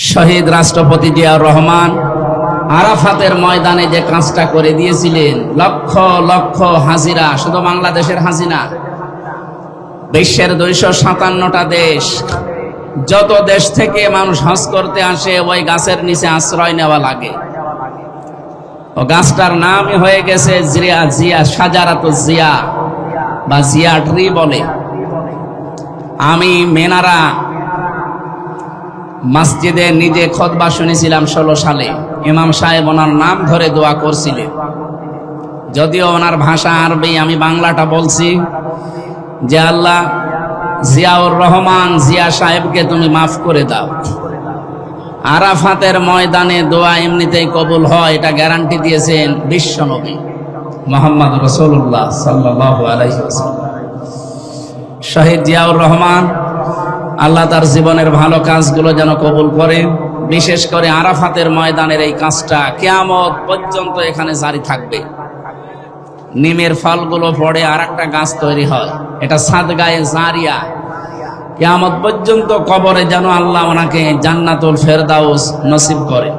শহীদ রাষ্ট্রপতি জিয়াউর রহমান আরাফাতের ময়দানে যে কাজটা করে দিয়েছিলেন, লক্ষ লক্ষ হাজিরা, শুধু বাংলাদেশের হাজিরা, বিশ্বের 257টা দেশ, যত দেশ থেকে মানুষ হজ করতে আসে ওই গাছের নিচে আশ্রয় নেওয়া লাগে। ও গাছটার নামই হয়ে গেছে জিয়া, সাজারাতুল জিয়া বা জিয়া ট্রি বলে। আমি মেনারা মসজিদে নিজে খুতবা শুনেছিলাম 16 সালে। ইমাম সাহেব ওনার নাম ধরে দোয়া করছিলেন, যদিও ওনার ভাষা আরবি, আমি বাংলাটা বলছি যে আল্লাহ জিয়াউর রহমান জিয়া সাহেবকে তুমি মাফ করে দাও। আরাফাতের ময়দানে দোয়া এমনিতেই কবুল হয়, এটা গ্যারান্টি দিয়েছেন বিশ্বনবী মুহাম্মদ রাসূলুল্লাহ সাল্লাল্লাহু আলাইহি ওয়াসাল্লাম। শহীদ জিয়াউর রহমান, আল্লাহ তার জীবনের ভালো কাজগুলো যেন কবুল করে। বিশেষ করে আরাফাতের ময়দানের এই কাজটা কিয়ামত পর্যন্ত এখানে জারি থাকবে। নিমের ফলগুলো পড়ে আর একটা গাছ তৈরি হয়, এটা সাদগায়ে জারিয়া। কিয়ামত পর্যন্ত কবরে যেন আল্লাহ ওনাকে জান্নাতুল ফেরদাউস নসিব করে।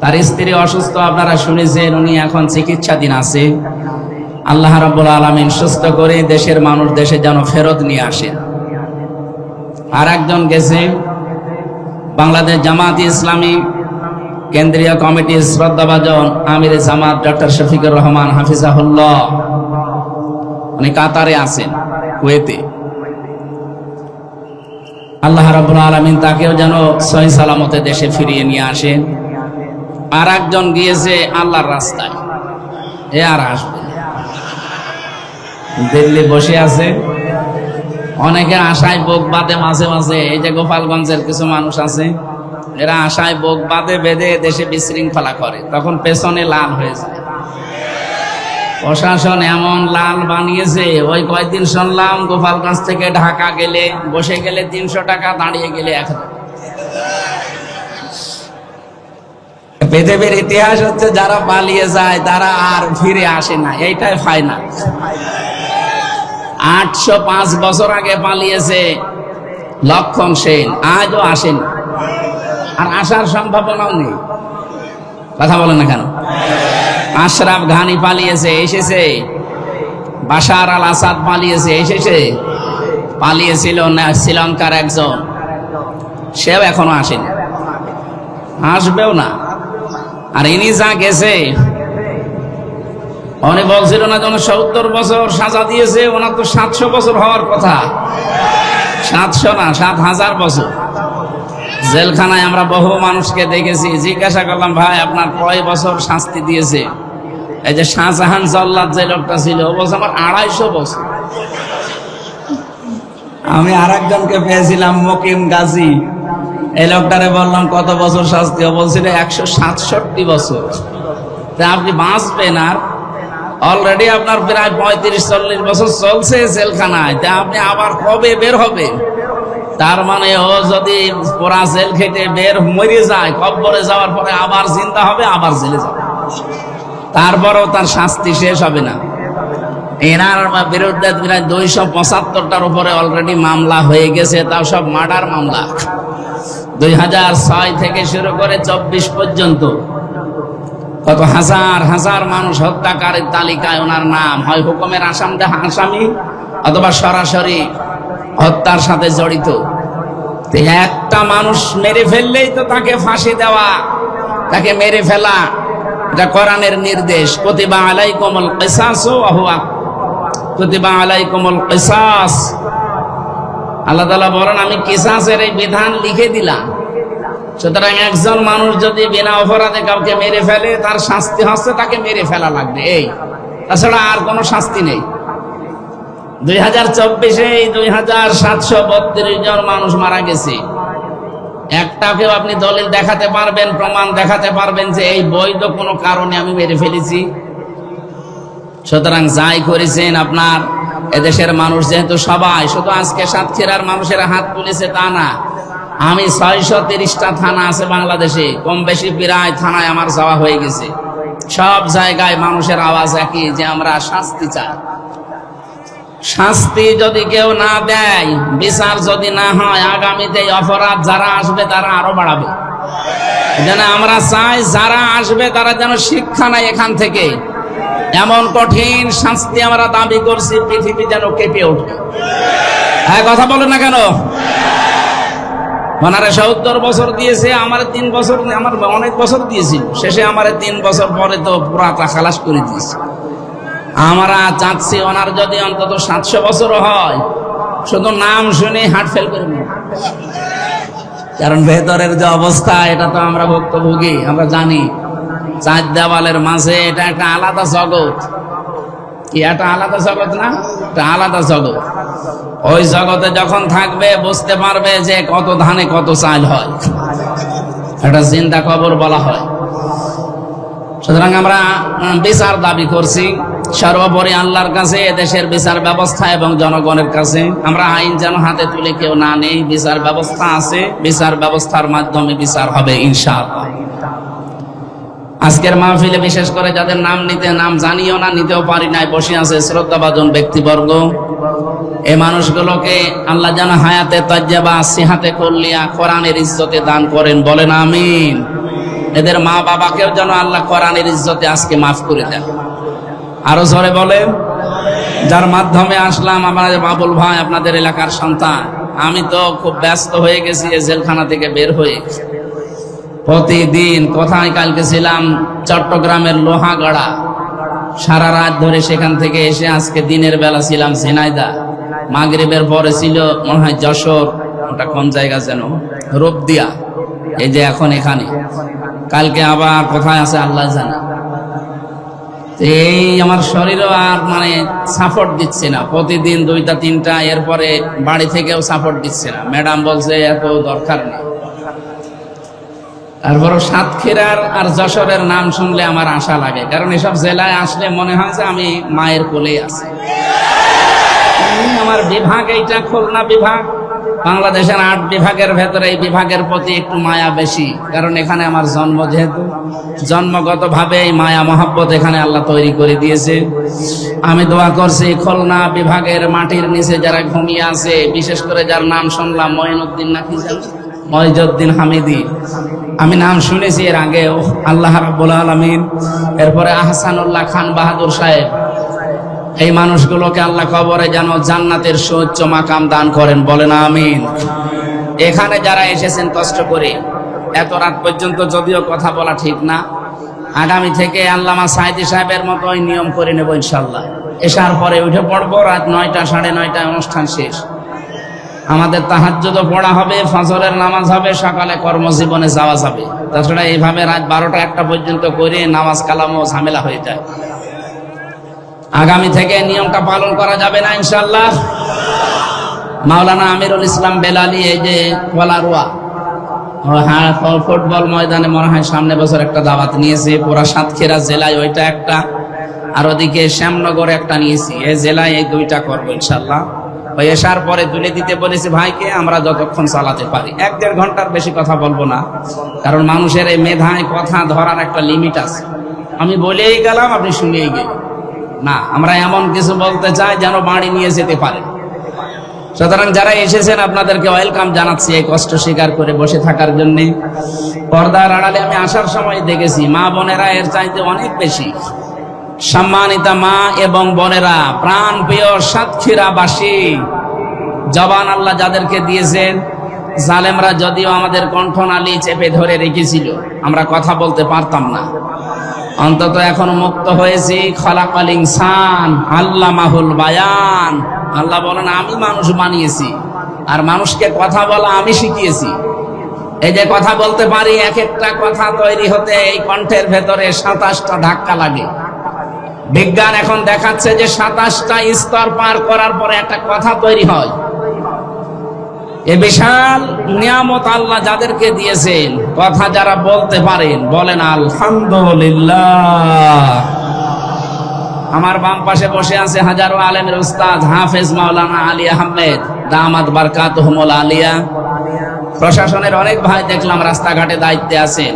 তার স্ত্রী অসুস্থ, আপনারা শুনেছেন, উনি এখন চিকিৎসাধীন আছে। আল্লাহ রাব্বুল আলামিন সুস্থ করে দেশের মানুষ দেশে যেন ফেরত নিয়ে আসেন। আর একজন গেছে বাংলাদেশ জামাত ইসলামী কেন্দ্রীয় কমিটির শ্রদ্ধাভাজন আমিরে জামাত ডক্টর শফিকুর রহমান হাফিজাহুল্লাহ, উনি কাতারে আছেন, কুয়েতে। আল্লাহ রাব্বুল আলামিন তাকেও যেন সহি সালামতে দেশে ফিরিয়ে নিয়ে আসেন। আর একজন গিয়েছে আল্লাহর রাস্তায়, এ আর আসবে না, দিল্লি বসে আছে। অনেকের আশায় বুক বাঁধে মাঝে মাঝে, এই যে গোপালগঞ্জের কিছু মানুষ আছে, এরা আশায় বুক বাঁধে বেঁধে দেশে বিশৃঙ্খলা করে, তখন পেছনে লাল হয়ে যায়। প্রশাসন এমন লাল বানিয়েছে, ওই কয়েকদিন শুনলাম গোপালগঞ্জ থেকে ঢাকা গেলে, বসে গেলে 300 টাকা, দাঁড়িয়ে গেলে 1000। পৃথিবীর ইতিহাস হচ্ছে যারা পালিয়ে যায় তারা আর ফিরে আসে না, এইটাই ফাইনাল। 805 বছর আগে পালিয়েছে লক্ষণ সেন, আজও আসেন, আর আসার সম্ভাবনাও নেই। কথা বলেন না কেন? আশরাফ ঘানি পালিয়েছে, এসেছে। বাশার আল আসাদ পালিয়েছে, এসেছে। পালিয়েছিল না শ্রীলঙ্কার একজন, সেও এখনো আসেনি, আসবেও না। আর ইনি যা গেছে, উনি বলছিল না যেন 70 বছর সাজা দিয়েছে, ওনার তো 700 বছর হওয়ার কথা। 700 না, 7000 বছর জেলখানায়। আমরা বহু মানুষকে দেখেছি, জিজ্ঞাসা করলাম, ভাই আপনার কয় বছর শাস্তি দিয়েছে? এই যে শাহজাহান জল্লাদ যে লোকটা ছিল, ও বলছে আমার 250 বছর। আমি আর একজনকে পেয়েছিলাম মকিম গাজী, এই লোকটারে বললাম কত বছর শাস্তি, ও বলছিল 167 বছর। তা আপনি বাঁচবেন, আর অলরেডি আপনার প্রায় 35-40 বছর চলছে জেলখানায়, তা আপনি আবার কবে বের হবে? তার মানে ও যদি পুরা জেল খেটে বের মরে যায়, কবরে যাওয়ার পরে আবার জিন্দা হবে, আবার জেলে যাবে, তারপরেও তার শাস্তি শেষ হবে না। এনার বিরুদ্ধে 275টার উপরে অলরেডি মামলা হয়ে গেছে, তাও সব মার্ডার মামলা। 2006 থেকে শুরু করে 24 পর্যন্ত কত হাজার হাজার মানুষ হত্যাকারীর তালিকায় ওনার নাম, হয় হুকুমের আসামি অথবা সরাসরি হত্যার সাথে জড়িত। একটা মানুষ মেরে ফেললেই তো তাকে ফাঁসি দেওয়া, তাকে মেরে ফেলা, এটা কোরআনের নির্দেশ। কুতিবা আলাইকুমুল কিসাসু ওয়া হুয়া কুতিবা আলাইকুমুল কিসাস। আল্লাহ তাআলা বলেন, আমি কিসাসের এই বিধান লিখে দিলাম। সুতরাং একজন মানুষ যদি বিনা অপরাধে কাউকে মেরে ফেলে, তার শাস্তি হচ্ছে তাকে মেরে ফেলা লাগবে, এই, তাছাড়া আর কোনো শাস্তি নেই। 2024-এ 2732 জন মানুষ মারা গেছে। একটাকেও আপনি দলিল দেখাতে পারবেন, প্রমাণ দেখাতে পারবেন যে এই বৈধ কোনো কারণে আমি মেরে ফেলেছি? সুতরাং যাই করেছেন আপনার এদেশের মানুষ, যেহেতু সবাই, শুধু আজকে সাতক্ষীরার মানুষেরা হাত তুলেছে তা না, আমি 630টা থানা আছে বাংলাদেশে, কম বেশি প্রায় থানায় আমার যাওয়া হয়ে গেছে। সব জায়গায় মানুষের আওয়াজ একই, যে আমরা শাস্তি চাই। শাস্তি যদি কেউ না দেয়, বিচার যদি না হয়, আগামীতে অপরাধ যারা আসবে তারা আরো বাড়াবে। যেন আমরা চাই যারা আসবে তারা যেন শিক্ষা নেয় এখান থেকে। এমন কঠিন শাস্তি আমরা দাবি করছি, পৃথিবী যেন কেঁপে ওঠে। কথা বলে না কেন? ওনারা 70 বছর দিয়েছে, আমার 3 বছর, আমার অনেক বছর দিয়েছিল, শেষে আমার 3 বছর পরে তো পুরাটা খালাস করে দিয়েছে। আমরা চাচ্ছি ওনার যদি অন্তত 700 বছর হয়, শুধু নাম শুনে হার্ট ফেল করে নেব। কারণ ভেতরের যে অবস্থা এটা তো আমরা ভুক্তভোগী, আমরা জানি। 4 দেওয়ালের মাঝে এটা একটা আলাদা জগৎ। কি একটা আলাদা জগৎ না? একটা আলাদা জগৎ। ওই জগতে যখন থাকবে বুঝতে পারবে যে কত ধানে কত চাল হয়। একটা জিন্দা কবর বলা হয়। সুতরাং আমরা বিচার দাবি করছি সর্বোপরি আল্লাহর কাছে, দেশের বিচার ব্যবস্থা এবং জনগণের কাছে। আমরা আইন যেন হাতে তুলে কেউ না নেই। বিচার ব্যবস্থা আছে, বিচার ব্যবস্থার মাধ্যমে বিচার হবে ইনশাআল্লাহ। আজকের মাহফিলে বিশেষ করে যাদের নাম জানিও না, নিতেও পারি নাই, বসে আছে শ্রদ্ধাভাজন ব্যক্তিবর্গ। এই মানুষগুলোকে আল্লাহ যেন হায়াতে তাজ্জাবা সিহাতে কুল্লিয়া কোরআনের ইজ্জতে দান করেন, বলেন আমিন। এদের মা বাবাকেও যেন আল্লাহ কোরআনের ইজ্জতে আজকে মাফ করে দেন। আরো জোরে বলেন। যার মাধ্যমে আসলাম, আমাদের বাবুল ভাই আপনাদের এলাকার সন্তান। আমি তো খুব ব্যস্ত হয়ে গেছি জেলখানা থেকে বের হয়ে। প্রতিদিন কোথায়, কালকে ছিলাম চট্টগ্রামের লোহাগড়া, সারা রাত ধরে সেখান থেকে এসে আজকে দিনের বেলা ছিলাম ঝিনাইদহ, মাগরিবের পরে ছিল মনে হয় যশোর, ওটা কোন জায়গা যেন, রূপদিয়া, এই যে এখন এখানে। কালকে আবার কোথায় আছে আল্লাহ জানে। এই আমার শরীরও আর মানে সাপোর্ট দিচ্ছে না, প্রতিদিন 2টা 3টা, এরপরে বাড়ি থেকেও সাপোর্ট দিচ্ছে না। ম্যাডাম বলছে এত দরকার নেই। তারপর সাতক্ষীরার আর যশোরের নাম শুনলে আমার আশা লাগে, কারণ এসব জেলায় আসলে মনে হয় যে আমি মায়ের কোলে আছি। আমার বিভাগ এইটা খুলনা বিভাগ, বাংলাদেশের 8 বিভাগের ভেতরে এই বিভাগের প্রতি একটু মায়া বেশি, কারণ এখানে আমার জন্ম, যেহেতু জন্মগতভাবে এই মায়া মহব্বত এখানে আল্লাহ তৈরি করে দিয়েছে। আমি দোয়া করছি খুলনা বিভাগের মাটির নিচে যারা ঘুমিয়ে আছে, বিশেষ করে যার নাম শুনলাম মঈনুদ্দিন নাকি মঈজউদ্দিন হামিদি, আমি নাম শুনেছি এর আগেও, আল্লাহ রাব্বুল আলামিন। এরপরে আহসানুল্লাহ খান বাহাদুর সাহেব, এই মানুষগুলোকে আল্লাহ কবরে যেন জান্নাতের সুউচ্চ মাকাম দান করেন, বলেন আমিন। এখানে যারা এসেছেন কষ্ট করে এত রাত পর্যন্ত, যদিও কথা বলা ঠিক না, আগামী থেকে আল্লামা সাইদি সাহেবের মতো ওই নিয়ম করে নেব ইনশাল্লাহ। এসার পরে উঠে পড়বো, রাত 9টা 9:30 অনুষ্ঠান শেষ। আমাদের তাহাজ্জুদও পড়া হবে, ফজরের নামাজ হবে, সকালে কর্মজীবনে যাওয়া যাবে। তাছাড়া এইভাবে রাত 12টা 1টা পর্যন্ত করে নামাজ কালামও ঝামেলা হয়ে যায়। আগামী থেকে নিয়মটা পালন করা যাবে না ইনশাল্লাহ। মাওলানা আমিরুল ইসলাম বেলালি, এই যে ওয়ালারুয়া ফুটবল ময়দানে মনে হয় সামনে বছর একটা দাওয়াত নিয়েছে, পুরা সাতক্ষীরা জেলায় ওইটা একটা, আর ওদিকে শ্যামনগরে একটা নিয়েছি। এই জেলায় এই 2টা করবো ইনশাল্লাহ। ওই এসার পরে তুলে দিতে বলেছি ভাইকে, আমরা যতক্ষণ চালাতে পারি। 1-1.5 ঘন্টার বেশি কথা বলবো না, কারণ মানুষের এই মেধায় কথা ধরার একটা লিমিট আছে। আমি বলেই গেলাম, আপনি শুনেই গেলেন না। আমরা এমন কিছু বলতে চাই যেন বাড়ি নিয়ে যেতে পারে। সুতরাং যারা এসেছেন আপনাদেরকে ওয়েলকাম জানাচ্ছি, এই কষ্ট স্বীকার করে বসে থাকার জন্য। পর্দার আড়ালে আমি আসার সময় দেখেছি মা বোনেরা এর চাইতে অনেক বেশি সম্মানিতা। মা এবং বোনেরা, প্রাণ প্রিয় সাতক্ষীরাবাসী, জবান আল্লাহ যাদেরকে দিয়েছেন, জালেমরা যদিও আমাদের কণ্ঠনালী চেপে ধরে রেখেছিল, আমরা কথা বলতে পারতাম না, অন্তত এখন মুক্ত হয়েছি। খলাকাল ইনসান আল্লামাহুল বায়ান। আল্লাহ বলেন আমি মানুষ বানিয়েছি, আর মানুষকে কথা বলা আমি শিখিয়েছি। এই যে কথা বলতে পারি, এক একটা কথা তৈরি হতে এই কণ্ঠের ভেতরে 27টা ধাক্কা লাগে। বিজ্ঞান এখন দেখাচ্ছে যে 27টা স্তর পার করার পরে একটা কথা তৈরি হয়। এ বিশাল নিয়ামত আল্লাহ যাদেরকে দিয়েছেন, কথা যারা বলতে পারেন, বলেন আলহামদুলিল্লাহ। আমার বাম পাশে বসে আছে হাজারো আলেমের উস্তাদ হাফেজ মাওলানা আলী আহমেদ দামাত বারকাতুহুমুল আলিয়া। প্রশাসনের অনেক ভাই দেখলাম রাস্তাঘাটে দায়িত্বে আছেন।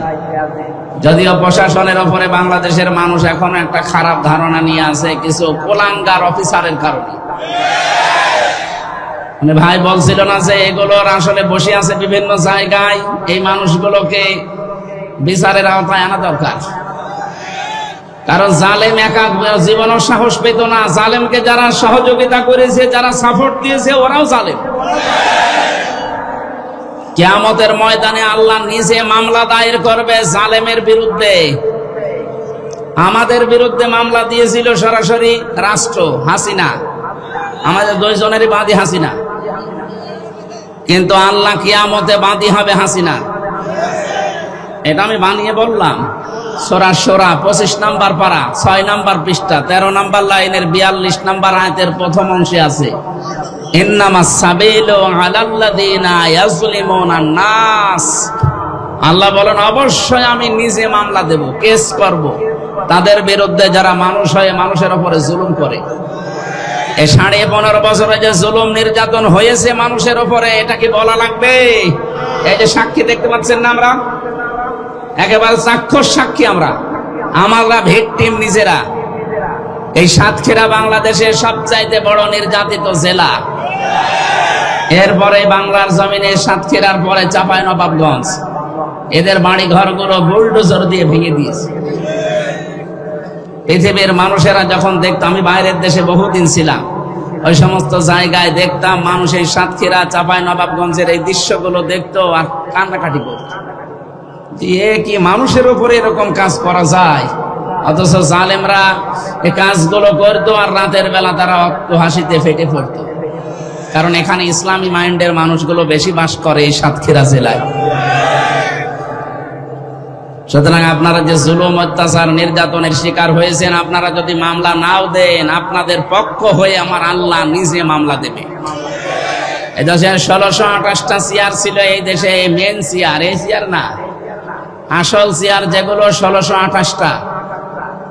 যদিও প্রশাসনের উপরে বাংলাদেশের মানুষ এখন একটা খারাপ ধারণা নিয়ে আছে কিছু কুলাঙ্গার অফিসারের কারণে। মানে ভাই বলছিল না যে এগুলোর আসলে বসে আছে বিভিন্ন জায়গায়, এই মানুষগুলোকে বিচারের আওতায় আনা দরকার। কারণ জালেম একা জীবনের সাহস পেত না, জালেমকে যারা সহযোগিতা করেছে, যারা সাপোর্ট দিয়েছে, ওরাও জালেম। কিয়ামতের ময়দানে আল্লাহ নিজে মামলা দায়ের করবে জালেমের বিরুদ্ধে। আমাদের বিরুদ্ধে মামলা দিয়েছিল সরাসরি রাষ্ট্র, হাসিনা, আমাদের দুইজনেরই বাদী হাসিনা। কিন্তু আল্লাহ কিয়ামতে বাদী হবে হাসিনা। এটা আমি বানিয়ে বললাম। সূরা শূরা 25 নম্বর পারা 6 নম্বর পৃষ্ঠা 13 নম্বর লাইনের 42 নম্বর আয়াতের প্রথম অংশে আছে, ইন্নামাস সাবিলু আলাল্লাযিনা ইয়াজলিমুনান নাস। আল্লাহ বলেন অবশ্যই আমি নিজে মামলা দেব, কেস করব তাদের বিরুদ্ধে যারা মানুষ হয়ে মানুষের উপরে জুলুম করে। এই 15.5 বছরে যে জুলুম নির্যাতন হয়েছে মানুষের উপরে, এটা কি বলা লাগবে? এই যে সাক্ষী দেখতে পাচ্ছেন না, আমরা একেবারে চাক্ষুষ সাক্ষী। আমরা ভিকটিম নিজেরা। এই সাতক্ষীরা বাংলাদেশের সবচাইতে বড় নির্যাতিত জেলা। এরপরে বাংলার জমিনে সাতক্ষীরার পরে চাঁপাইনবাবগঞ্জ। এদের বাড়ি ঘরগুলো বুলডোজার দিয়ে ভেঙে দিয়েছে। পৃথিবীর মানুষেরা যখন দেখতাম, আমি বাইরের দেশে বহুদিন ছিলাম, ওই সমস্ত জায়গায় দেখতাম মানুষ এই সাতক্ষীরা চাঁপাইনবাবগঞ্জের এই দৃশ্যগুলো দেখতো আর কান্নাকাটি করতো। এ কি মানুষের উপরে এরকম কাজ করা যায়? অথচ জালেমরা এই কাজগুলো করতো আর রাতের বেলা তারা অক্ত হাসিতে ফেটে পড়তো। কারণ এখানে ইসলামী মাইন্ডের মানুষগুলো বেশি বাস করে এই সাতক্ষীরা জেলায়। সুতরাং আপনারা যে জুলুম, অত্যাচার, নির্যাতনের শিকার হয়েছেন, আপনারা যদি মামলা নাও দেন, আপনাদের পক্ষ হয়ে আমার আল্লাহ নিজে মামলা দেবে। এই দেশে 1628টা চেয়ার ছিল। এই দেশে মেন চেয়ার, এই চেয়ার না, আসল চেয়ার যেগুলো 1628টা,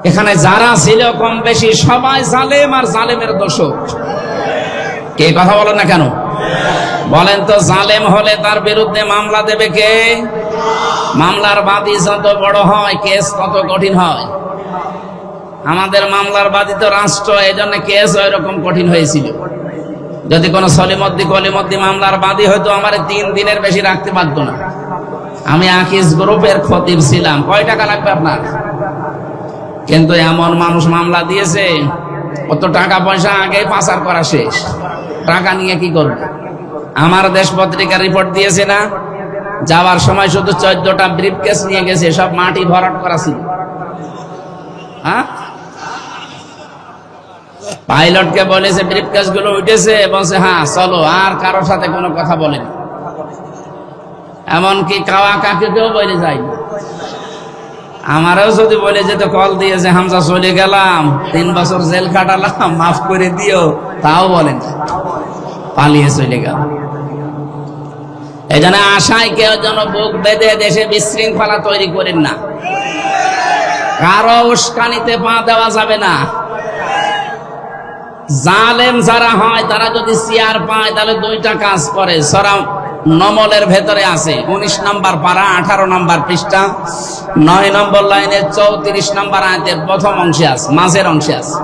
এখানে যারা ছিল কম বেশি সবাই জালেম আর জালেমের দোষক। কে কথা বলেন না কেন? বলেন তো, জালেম হলে তার বিরুদ্ধে মামলা দেবে কে? মামলার বাদী যত বড় হয় কেস তত কঠিন হয়। আমাদের মামলার বাদী তো রাষ্ট্র, এই জন্য কেস ওই রকম কঠিন হয়েছিল। যদি কোনো সলিমদ্দি কলিমদ্দি মামলার বাদী হয়তো আমার 3 দিনের বেশি রাখতে পারতো না। আমি আকিস গ্রুপের খতিব ছিলাম। কয় টাকা লাগবে আপনার? কিন্তু এমন মানুষ মামলা দিয়েছে, কত টাকা পয়সা আগেই পাচার করা শেষ। টাকা নিয়ে কি করবে? আমার দেশ পত্রিকা রিপোর্ট দিয়েছে না, যাওয়ার সময় শুধু 14টা ব্রিফকেস নিয়ে গেছে, সব মাটি ভরাট করা ছিল। হ্যাঁ, পাইলটকে বলেছে ব্রিফকেস গুলো উঠেছে, বলছে হ্যাঁ চলো, আর কারোর সাথে কোনো কথা বলেনি। এমনকি কাওয়া কাকুকেও বলে যায়নি। আমারও যদি বলে যেত, কল দিয়েছে হামজা চলে গেলাম, 3 বছর জেল কাটালাম, মাফ করে দিও, তাও বলেন, পালিয়ে চলে গেল। এই জন্য আশায় কেউ যেন বুক বেঁধে দেশে বিশৃঙ্খলা তৈরি করেন না। কারো উস্কানিতে পা দেওয়া যাবে না। জালেম যারা হয় তারা যদি চেয়ার পায় তাহলে 2টা কাজ করে। সূরা নমলের ভেতরে আছে 19 নম্বর পারা 18 নম্বর পৃষ্ঠা 9 নম্বর লাইনের 34 নম্বর আয়াতের প্রথম অংশে আছে, মাঝের অংশে আছে,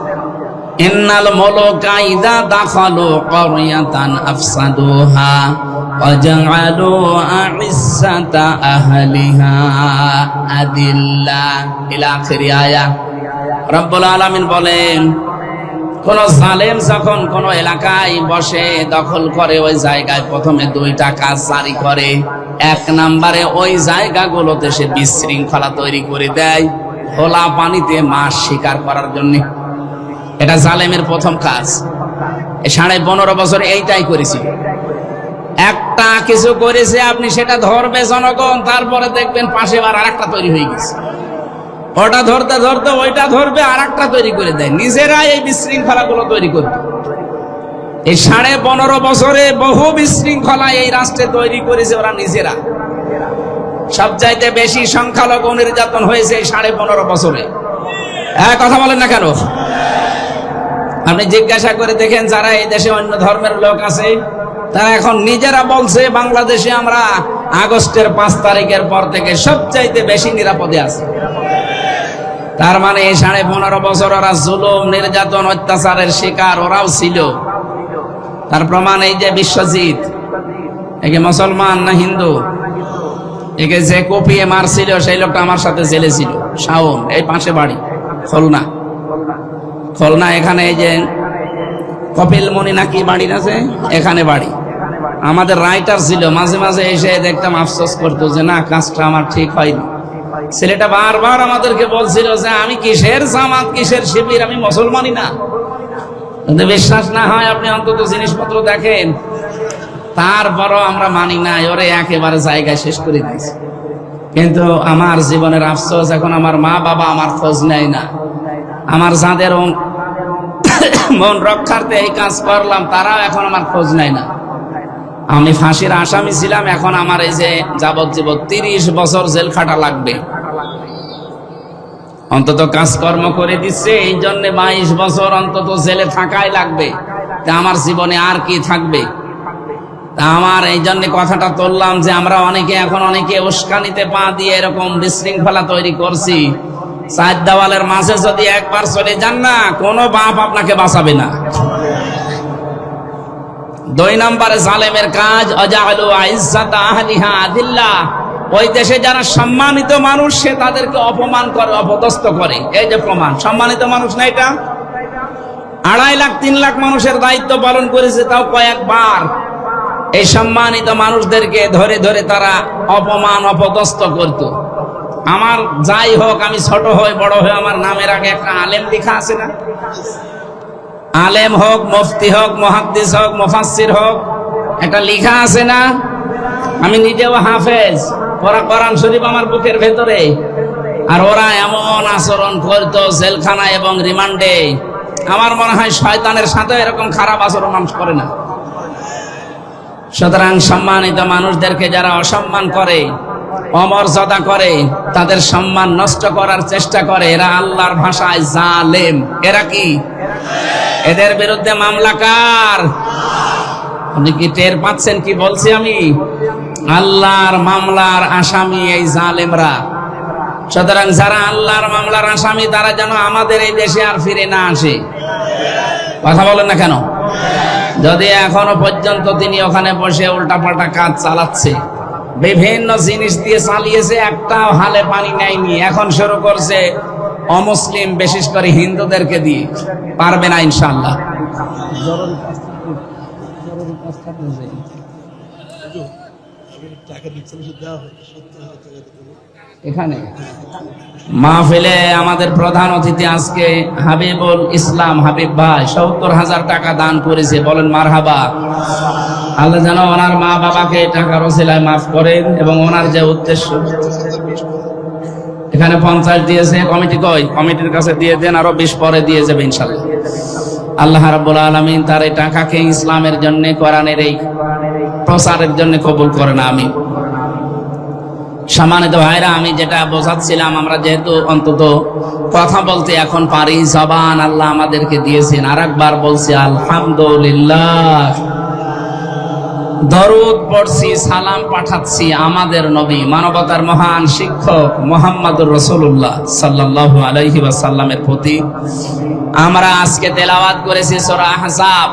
ইন্নাল মুলুকা ইযা দাখালু ক্বরিয়াতান আফসাদুহা ওয়াজআলু আ'izzata আহলিহা আদিল্লা ইলা আখিরি আয়া। রব্বুল আলামিন বলেন, কোন জালেম যখন কোন এলাকায় বসে দখল করে, ওই জায়গায় প্রথমে 2টা কাজ জারি করে। 1 নম্বরে ওই জায়গাগুলোতে সে বিশৃঙ্খলা তৈরি করে দেয়, খোলা পানিতে মাছ শিকার করার জন্য। এটা জালেমের প্রথম কাজ। 15.5 বছরে এইটাই করেছিল। একটা কিছু করেছে, আপনি সেটা ধরবে জনগণ, তারপরে দেখবেন পাশে আরেকটা তৈরি হয়ে গেছে। ওটা ধরতে ধরতে ওইটা ধরবে, আরেকটা তৈরি করে দেয়। নিজেরাই এই বিশৃঙ্খলা গুলো তৈরি করবে। এই 15.5 বছরে বহু বিশৃঙ্খলা এই রাষ্ট্রে তৈরি করেছে ওরা নিজেরা। সবচাইতে বেশি সংখ্যালঘু নির্যাতন হয়েছে এই 15.5 বছরে। কথা বলেন না কেন? আপনি জিজ্ঞাসা করে দেখেন, যারা এই দেশে অন্য ধর্মের লোক আছে, তারা এখন নিজেরা বলছে বাংলাদেশে আমরা আগস্টের 5 তারিখের পর থেকে সবচাইতে বেশি নিরাপদে আছি। তার মানে এই 15.5 বছর ওরা জুলুম, নির্যাতন, অত্যাচারের শিকার ওরাও ছিল। তার প্রমাণ এই যে বিশ্বজিৎ, একে মুসলমান না হিন্দু, একে যে কপিয়ে মারছিল সেই লোকটা আমার সাথে জেলে ছিল। শাওন, এই পাশে বাড়ি, খুলনা। এখানে এই যে কপিল মনি নাকি বাড়ি আছে, এখানে বাড়ি। আমাদের রাইটার ছিল, মাঝে মাঝে এসে দেখতাম আফসোস করতো যে না, কাজটা আমার ঠিক হয়নি। ছেলেটা বারবার আমাদেরকে বলছিল যে আমি কিসের জামাত, কিসের শিবির, আমি মুসলমানই না। যদি বিশ্বাস না হয় আপনি অন্তত জিনিসপত্র দেখেন। তারপরও আমরা মানি না, ওরে একেবারে জায়গায় শেষ করে দিয়েছি। কিন্তু আমার জীবনের আফসোস, এখন আমার মা বাবা আমার খোঁজ নেয় না। আমার যাদের মন রক্ষার্থে এই কাজ করলাম, তারাও এখন আমার খোঁজ নেয় না। আমি ফাঁসির আসামি ছিলাম, এখন আমার এই যে যাবজ্জীবন 30 বছর জেল খাটা লাগবে। অন্তত কাজকর্ম করে দিচ্ছে, এই জন্য 22 বছর অন্তত জেলে থাকাই লাগবে। তা আমার জীবনে আর কি থাকবে? তা আমার এই জন্য কথাটা তুললাম যে আমরা অনেকে উস্কানিতে পা দিয়ে এরকম বিশৃঙ্খলা তৈরি করছি। 4 দেওয়ালের মাঝে যদি একবার চলে যান না, কোনো বাপ আপনাকে বাঁচাবে না। 2 নম্বরে জালেমের কাজ, আজালু আইজ্জাত আহলিহা আদিল্লাহ। ওই দেশে যারা সম্মানিত মানুষ, সে তাদেরকে অপমান করে, অপদস্থ করে। এই যে প্রমাণ, সম্মানিত মানুষ না এটা। 2.5 লাখ 3 লাখ মানুষের দায়িত্ব পালন করেছে, তাও কয়েকবার। এই সম্মানিত মানুষদেরকে ধরে ধরে তারা অপমান, অপদস্থ করত। আমার যাই হোক, আমি ছোট হই বড় হই, আমার নামের আগে একটা আলেম লেখা আছে না? আলেম হোক, মুফতি হোক, মুহাদ্দিস হোক, মুফাসসির হোক, একটা লেখা আছে না? আমি নিজেও হাফেজ, কোরআন শরীফ আমার বুকের ভেতরে। আর ওরা এমন আচরণ করতো জেলখানায় এবং রিমান্ডে, আমার মনে হয় শয়তানের সাথে এরকম খারাপ আচরণ মানুষ করে না। সুতরাং সম্মানিত মানুষদেরকে যারা অসম্মান করে, অমর্যাদা করে, তাদের সম্মান নষ্ট করার চেষ্টা করে, এরা আল্লাহর ভাষায় জালেম। এরা কি? এদের বিরুদ্ধে মামলা কার? আপনি কি টের পাচ্ছেন কি বলছি আমি? আল্লাহর মামলার আসামি এই জালেমরা। সুতরাং যারা আল্লাহর মামলার আসামি, তারা যেন আমাদের এই দেশে আর ফিরে না আসে। কথা বলেন না কেন? যদি এখনো পর্যন্ত তিনি ওখানে বসে উল্টাপাল্টা কাজ চালাচ্ছে, বিভিন্ন জিনিস দিয়ে চালিয়েছে, একটাও হালে পানি নেয়নি। এখন শুরু করছে অমুসলিম, বিশেষ করে হিন্দুদেরকে দিয়ে। পারবে না ইনশাআল্লাহ। এখানে মাহফিলে আমাদের প্রধান অতিথি আজকে হাবিবুল ইসলাম, হাবিব ভাই 70,000 টাকা দান করেছে। বলেন মারহাবা। আল্লাহ যেন ওনার মা বাবাকে টাকার ওসিলায় মাফ করেন, এবং ওনার যে উদ্দেশ্য, এখানে 50 দিয়েছে, কমিটি কই? কমিটির কাছে দিয়ে দেন, আরো 20 পরে দিয়ে যাবে ইনশাআল্লাহ। আল্লাহ রাব্বুল আলামিন তার এই টাকাকে ইসলামের জন্য, কোরআনের এই প্রচারের জন্য কবুল করেন, আমিন। সম্মানিত ভাইরা, আমি যেটা বোঝাচ্ছিলাম, আমরা যেহেতু অন্তত কথা বলতে এখন পারি, জবান আল্লাহ আমাদেরকে দিয়েছেন। আরেকবার বলছি আলহামদুলিল্লাহ। দরুদ পড়ছি, সালাম পাঠাচ্ছি আমাদের নবী, মানবতার মহান শিক্ষক মুহাম্মদুর রাসূলুল্লাহ সাল্লাল্লাহু আলাইহি ওয়াসাল্লামের প্রতি। আমরা আজকে তেলাওয়াত করেছি সূরা আহজাব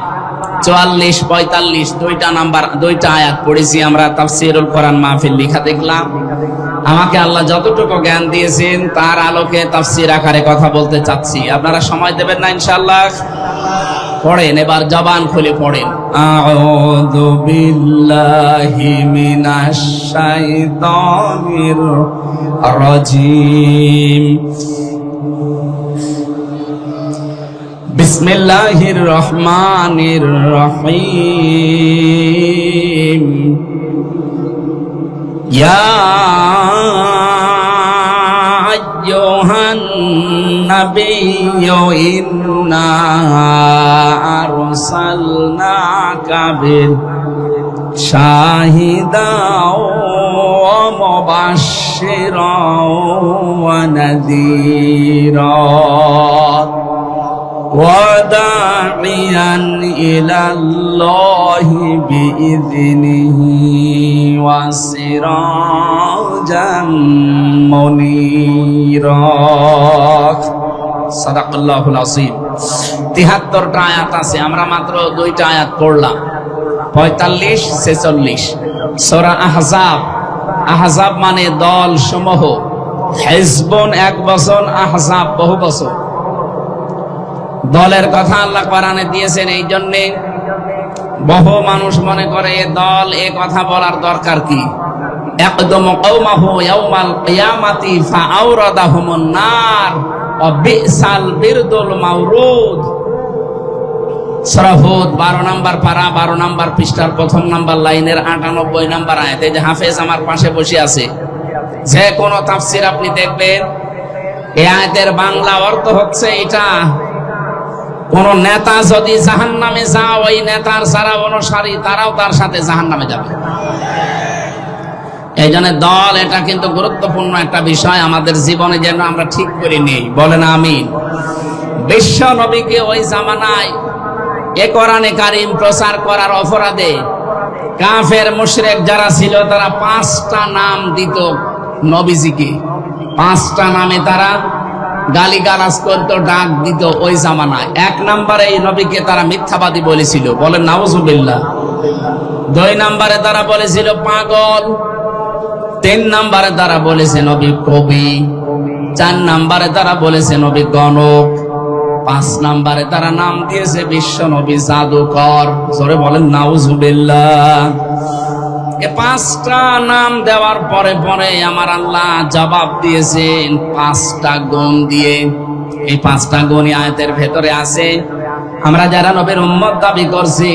44-45, দুইটা আয়াত পড়েছি। আমরা তাফসীরুল কোরআন মাহফিল লেখা দেখলাম। আমাকে আল্লাহ যতটুকু জ্ঞান দিয়েছেন তার আলোকে তাফসীর আকারে কথা বলতে চাচ্ছি। আপনারা সময় দেবেন না ইনশাআল্লাহ? পড়েন, এবার জবান খুলে পড়েন। আউযু বিল্লাহি মিনাশ শাইতানির রাজীম। বিসমিল্লাহির রহমানির রহিম। ইয়া আইয়ুহান নাবিয়্যু ইন্না আরসালনাকা বিল শাহিদাও ওয়া মুবাশশিরাও ওয়া নাযীরা وَدَاعِيًا إِلَى اللَّهِ بِإِذْنِهِ وَسِرَاجًا مُنِيرًا। صدق الله العظيم। 73টা আয়াত আছে, আমরা মাত্র 2টা আয়াত পড়লাম, 45, 46। সূরা আহজাব, আহজাব মানে দল সমূহ, হিজবুন এক বছর, আহজাব বহু বছর। দলের কথা আল্লাহ কোরআনে দিয়েছেন, এই জন্যে বহু মানুষ মনে করে এ দল, এ কথা বলার দরকার কি? একদম কওমাহু ইয়াউমাল কিয়ামাতি ফাআওরাদাহুমুন নার ওয়া বিসাল বিরদুল মাওরুদ। সূরা হুদ 12 নম্বর পারা, 12 নম্বর পৃষ্ঠার 1 নম্বর লাইনের 98 নম্বর আয়াতে, যে হাফেজ আমার পাশে বসে আছে, যে কোন তাফসীর আপনি দেখবেন এই আয়াতের বাংলা অর্থ হচ্ছে এটা, কোন নেতা যদি জাহান্নামে যায়, ওই নেতার যারা অনুসারী তারাও তার সাথে জাহান্নামে যাবে। এই জন্য দল এটা কিন্তু গুরুত্বপূর্ণ একটা বিষয়, আমাদের জীবনে যেন আমরা ঠিক করে নেই, বলেন আমিন। বিশ্ব নবীকে ওই জামানায় এ কোরআনে কারীম প্রচার করার অপরাধে কাফের মুশরিক যারা ছিল তারা 5টা নাম দিত নবীজিকে, 5টা নামে তারা গালিগালাজ করতো, ডাক দিত ওই জামানায়। 1 নম্বরে এই নবীকে তারা মিথ্যাবাদী বলেছিল, বলেন নাউজুবিল্লাহ। 2 নম্বরে তারা বলেছিল পাগল। 3 নম্বরে তারা বলেছে নবী কবি। 4 নম্বরে তারা বলেছে নবী গণক। 5 নম্বরে তারা নাম দিয়েছে বিশ্ব নবী জাদুকর। জোরে বলেন নাউজুবিল্লাহ। এই 5টা নাম দেওয়ার পরে পরে আমার আল্লাহ জবাব দিয়েছেন 5টা গুণ দিয়ে। এই 5টা গুণ আয়াতের ভেতরে আছে। আমরা যারা নবীর উম্মত দাবি করছি,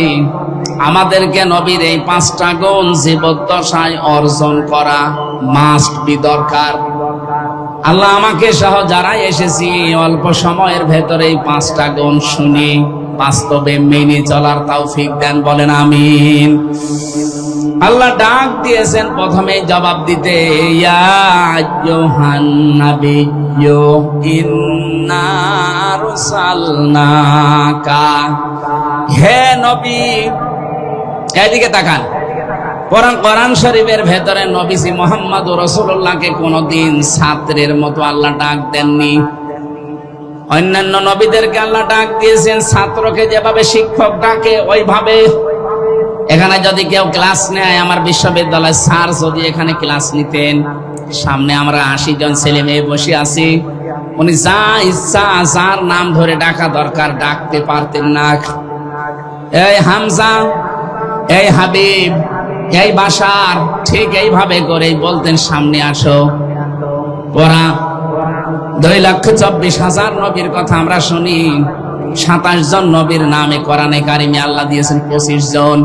আমাদেরকে নবীর এই 5টা গুণ জীবদ্দশায় অর্জন করা মাস্ট বি দরকার। আল্লাহ আমাকে সহ যারা এসেছি অল্প সময়ের ভেতরে এই 5টা গুণ শুনি বাস্তবে মেনে চলার তৌফিক দেন, বলেন আমিন। আল্লাহ ডাক দিয়েছেন প্রথমে জবাব দিতে, ইয়া আইয়ুহান নাবিয়্যু ইন্না আরসালনাকা, হে নবী। এদিকে তাকান, কোরআন শরীফের ভেতরে নবীজি মুহাম্মদুর রাসূলুল্লাহকে কোনদিন ছাত্রের মতো আল্লাহ ডাক দেননি। অন্যান্য নবীদেরকে আল্লাহ ডাক দিয়েছেন ছাত্রকে যেভাবে শিক্ষক ডাকে ওইভাবে। এখানে যদি কেউ ক্লাস নেয়, আমার বিশ্ববিদ্যালয় স্যার যদি এখানে ক্লাস নিতেন, সামনে আমরা 80 জন ছেলে মেয়ে বসে আছি, উনি যা ইচ্ছা যার নাম ধরে ডাকা দরকার ডাকতে পারতেন না। এই হামজা, এই হাবিব, এই বাশার, ঠিক এইভাবে করে বলতেন সামনে আসো। ওরা 2,24,000 নবীর কথা আমরা শুনি, 27 জন নবীর নামে কোরআনে কারিমে আল্লাহ দিয়েছেন 25 জন,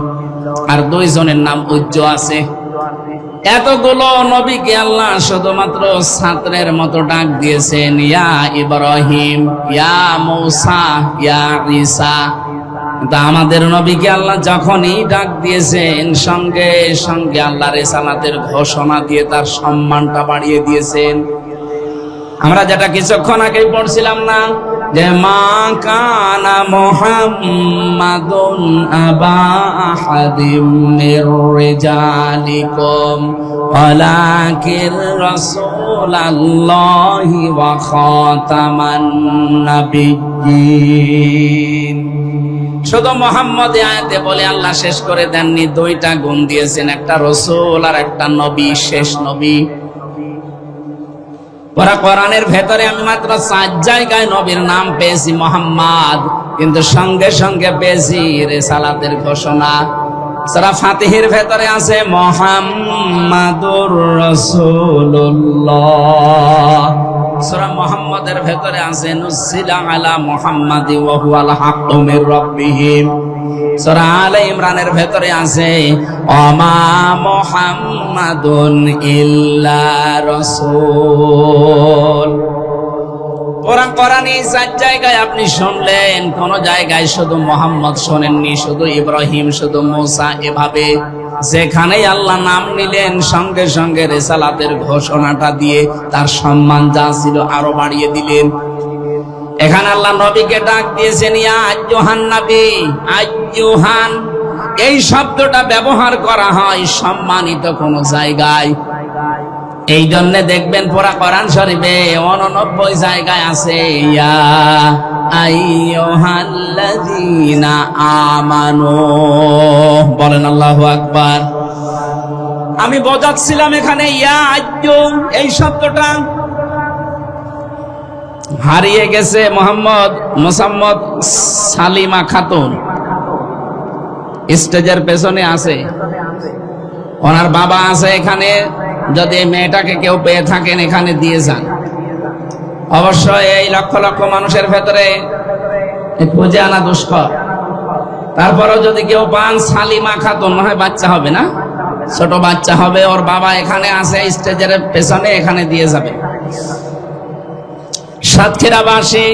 আর 2 জনের নাম উজ্জ আছে। এতগুলো নবীকে আল্লাহ শুধুমাত্র ছাত্রের মতো ডাক দিয়েছেন, ইয়া ইব্রাহিম, ইয়া মূসা, ইয়া ঈসা। কিন্তু আমাদের নবীকে আল্লাহ যখনই ডাক দিয়েছেন, সঙ্গে সঙ্গে আল্লাহ রিসালাতের ঘোষণা দিয়ে তার সম্মানটা বাড়িয়ে দিয়েছেন। আমরা যেটা কিছুক্ষণ আগেই পড়ছিলাম না, যে মা কানা মুহাম্মাদুন আবা আহাদিম মির রিজালিকুম ওয়ালাকিন রাসূলুল্লাহি ওয়া খাতামান নাবিয়্যিন। শুধু মুহাম্মদ আয়াতে বলে আল্লাহ শেষ করে দেননি, 2টা গুণ দিয়েছেন, একটা রাসূল আর একটা নবী, শেষ নবী। কোরআনের ভেতরে আমি মাত্র 4 জায়গায় নবীর নাম পেয়েছি মুহাম্মদ, কিন্তু সঙ্গে সঙ্গে পেয়েছি রিসালাতের ঘোষণা। সূরা ফাতিহের ভেতরে আছে মুহাম্মাদুর রাসূলুল্লাহ। সূরা মুহাম্মাদের ভেতরে আছে নুজিলা আলা মুহাম্মাদি ওয়া হুয়াল হাক্কু মির রাব্বিহিম। সূরা আলে ইমরানের ভেতরে আছে ওমা মুহাম্মাদুন ইল্লা রাসূল। কোরআনে 4 জায়গায় আপনি শুনলেন, কোন জায়গায় শুধু মুহাম্মদ শোনেননি, শুধু ইব্রাহিম, শুধু মূসা। এভাবে যেখানেই আল্লাহ নাম নিলেন, সঙ্গে সঙ্গে রিসালাতের ঘোষণাটা দিয়ে তার সম্মান যা ছিল আরো বাড়িয়ে দিলেন। এখানে আল্লাহ নবীকে ডাক দিয়েছেন ইয়া আইয়ুহান নবী। আইয়ুহান এই শব্দটা ব্যবহার করা হয় সম্মানিত কোন জায়গায়। এই জন্য দেখবেন পুরা কোরআন শরীফে 89 জায়গায় আছে ইয়া আইয়ুহাল্লাযীনা আমানু। বলেন আল্লাহু আকবার। আমি বোঝাচ্ছিলাম এখানে ইয়া আইয়ু এই শব্দটা হারিয়ে গেছে। মোসাম্মদ সালিমা খাতুন স্টেজের পেছনে আছে, ওনার বাবা আছে এখানে। যদি মেয়েটাকে কেউ পেয়ে থাকেন এখানে দিয়ে যান। অবশ্যই এই লক্ষ লক্ষ মানুষের ভেতরে খুঁজে আনা দুষ্কর। তারপরেও যদি কেউ পান, সালিমা খাতুন, মনে হয় বাচ্চা হবে না, ছোট বাচ্চা হবে, ওর বাবা এখানে আছে স্টেজের পেছনে, এখানে দিয়ে যাবে। সাতক্ষীরাবাসী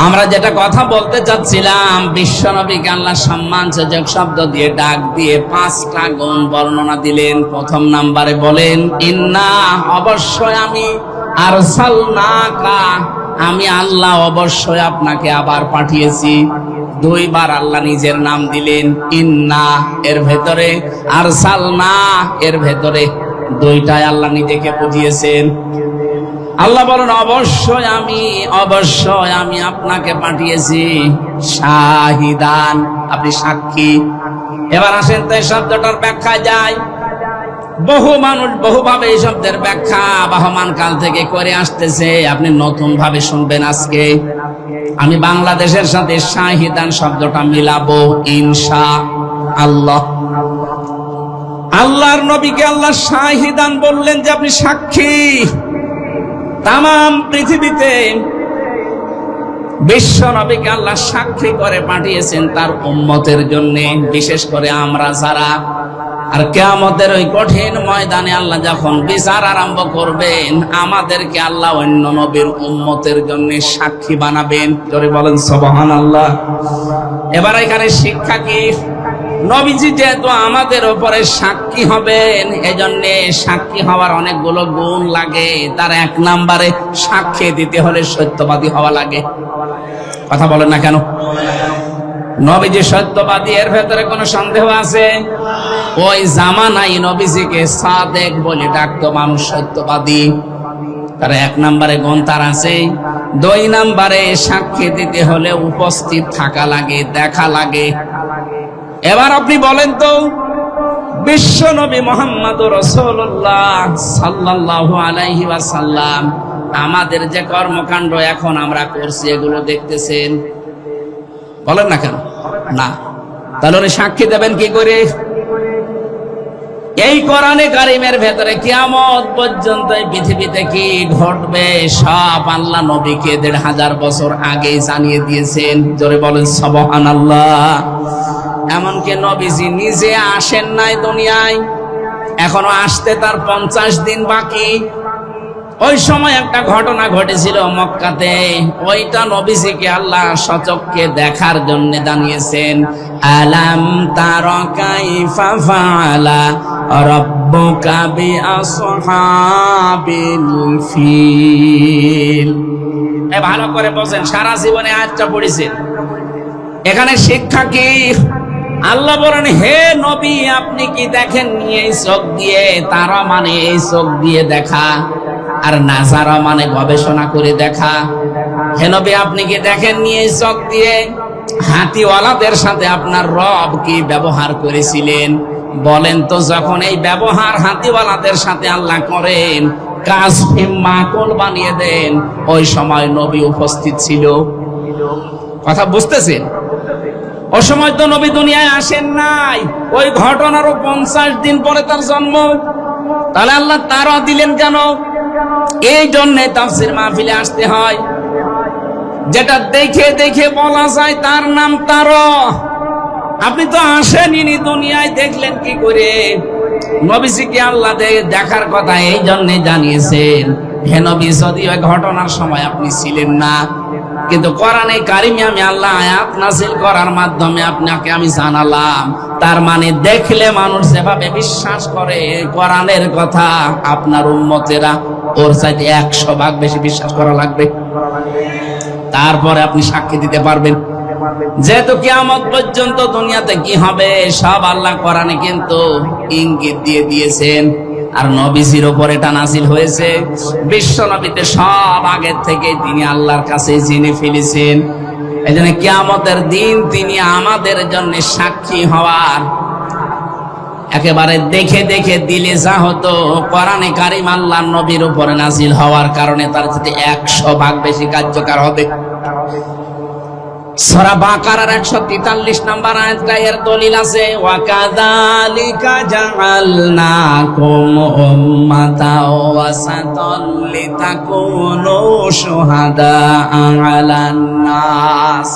আমরা যেটা কথা বলতে চাচ্ছিলাম, বিশ্বনবীকে আল্লাহ সম্মানসূচক শব্দ দিয়ে ডাক দিয়ে 5টা গুণ বর্ণনা দিলেন। প্রথম নাম্বারে বলেন ইন্না, অবশ্যই আমি, আরসালনাকা, আমি আল্লাহ অবশ্যই আপনাকে আবার পাঠিয়েছি। 2বার আল্লাহ নিজের নাম দিলেন, ইন্না এর ভেতরে, আরসালনা এর ভেতরে, 2টায় আল্লাহ নিজেকে বুঝিয়েছেন। আল্লাহ বলেন অবশ্যই আমি আপনাকে পাঠিয়েছি শাহিদান, আপনি সাক্ষী। এবার আসেন তো এই শব্দটার ব্যাখ্যায় যাই। বহু মানুষ বহুভাবে এই শব্দের ব্যাখ্যা বহমান কাল থেকে করে আসতেছে, আপনি নতুন ভাবে শুনবেন আজকে। আমি বাংলাদেশের সাথে শাহিদান শব্দটা মিলাবো ইনশাআল্লাহ। আল্লাহর নবীকে আল্লাহ শাহিদান বললেন যে আপনি সাক্ষী। তামাম পৃথিবীতে বিশ্ব নবীকে আল্লাহ সাক্ষী করে পাঠিয়েছেন তার উম্মতের জন্য, বিশেষ করে আমরা যারা। আর কিয়ামতের ওই কঠিন ময়দানে আল্লাহ যখন বিচার আরম্ভ করবেন, আমাদেরকে আল্লাহ অন্য নবীর উম্মতের জন্য সাক্ষী বানাবেন। জোরে বলেন সুবহানাল্লাহ। এবার এখানে শিক্ষা কি? নবীজি যেহেতু আমাদের উপরে সাক্ষী হবেন, এজন্য সাক্ষী হওয়ার অনেকগুলো গুণ লাগে। তার 1 নম্বরে সাক্ষী দিতে হলে সত্যবাদী হওয়া লাগে। কথা বলেন না কেন? নবীজি সত্যবাদী, এর ভেতরে কোনো সন্দেহ আছে? ওই জামানায় নবীজিকে সাদেক বলে ডাকতো মানুষ, সত্যবাদী। তার 1 নম্বরে গুণ তার আছে। 2 নম্বরে সাক্ষী দিতে হলে উপস্থিত থাকা লাগে, দেখা লাগে। এবার আপনি বলেন তো, বিশ্ব নবী মুহাম্মদুর রাসূলুল্লাহ সাল্লাল্লাহু আলাইহি ওয়াসাল্লাম আমাদের যে কর্মকাণ্ড এখন আমরা করছি, এগুলো দেখতেছেন? বলেন না কেন? না। তাহলে উনি সাক্ষী দেবেন কি করে? এই কোরআনে কারিমের ভেতরে কিয়ামত পর্যন্ত পৃথিবীতে কি ঘটবে সব আল্লাহ নবীকে 1500 বছর আগে জানিয়ে দিয়েছেন। জোরে বলেন সুবহানাল্লাহ। এমনকি নবীজি নিজে আসেন নাই দুনিয়ায়, এখনো আসতে তার 50 দিন বাকি। ওই সময় একটা ঘটনা ঘটেছিল মক্কাতে, ওইটা নবীজিকে আল্লাহ সচক্ষে দেখার জন্য জানিয়েছেন। আলাম তারা কাইফা ফাআলা রাব্বুকা বিআসহাবিল ফিল। ভালো করে বলেন, সারা জীবনে আয়াতটা পড়েছেন। এখানে শিক্ষা কি? আল্লাহ বলেন, হে নবী আপনি কি দেখেননি এই চোখ দিয়ে? তারা মানে এই চোখ দিয়ে দেখা, আর নাজারা মানে গবেষণা করে দেখা। হে নবী আপনি কি দেখেননি এই চোখ দিয়ে হাতিওয়ালাদের সাথে আপনার রব কি ব্যবহার করেছিলেন? বলেন তো, যখন এই ব্যবহার হাতিওয়ালাদের সাথে আল্লাহ করেন, কাজফে মাকল বানিয়ে দেন, ওই সময় নবী উপস্থিত ছিল। কথা বুঝতেছেন? ওই সময় তো নবী দুনিয়ায় আসেন নাই, ওই ঘটনারও 50 দিন পরে তার জন্ম। তাহলে আল্লাহ তারা দিলেন কেন? এই জন্যে তাফসীর মাহফিলে আসতে হয়। যেটা দেখে দেখে বলা যায় তার নাম তারা। আপনি তো আসেননি দুনিয়ায়, দেখলেন কি করে? নবীজিকে আল্লাহ দেখার কথা এই জন্যে জানিয়েছেন। হে নবী, যদি ওই ঘটনার সময় আপনি ছিলেন না, কিন্তু কোরআনে কারিমে আমি আল্লাহ আয়াত নাযিল করার মাধ্যমে আপনাকে আমি জানালাম। তার মানে দেখলে মানুষ যেভাবে বিশ্বাস করে কোরআনের কথা, আপনার উম্মতেরা ওর চাইতে 100 ভাগ বেশি বিশ্বাস করা লাগবে। তারপরে আপনি সাক্ষী দিতে পারবেন। যেহেতু কিয়ামত পর্যন্ত দুনিয়াতে কি হবে সব আল্লাহ কোরআনে কিন্তু ইঙ্গিত দিয়ে দিয়েছেন। আর নবীজির উপর এটা নাজিল হয়েছে। বিশ্ব নবীতে সব আগের থেকে তিনি আল্লাহর কাছে জেনে ফেলেছেন। এই জন্য কিয়ামতের দিন তিনি আমাদের জন্য সাক্ষী হওয়ার একেবারে দেখে দেখে দিলে যা হতো, কোরআনে কারিম আল্লাহর নবীর উপরে নাজিল হওয়ার কারণে তার সাথে 100 ভাগ বেশি কার্যকর হবে। সূরা বাকারার 143 নম্বর আয়াতটা এর দলিল আছে, ওয়া কাযালিকা জাআলনাকুম উম্মাতাও ওয়াসাতাল লিতাকুনু শুহাদা আলান নাস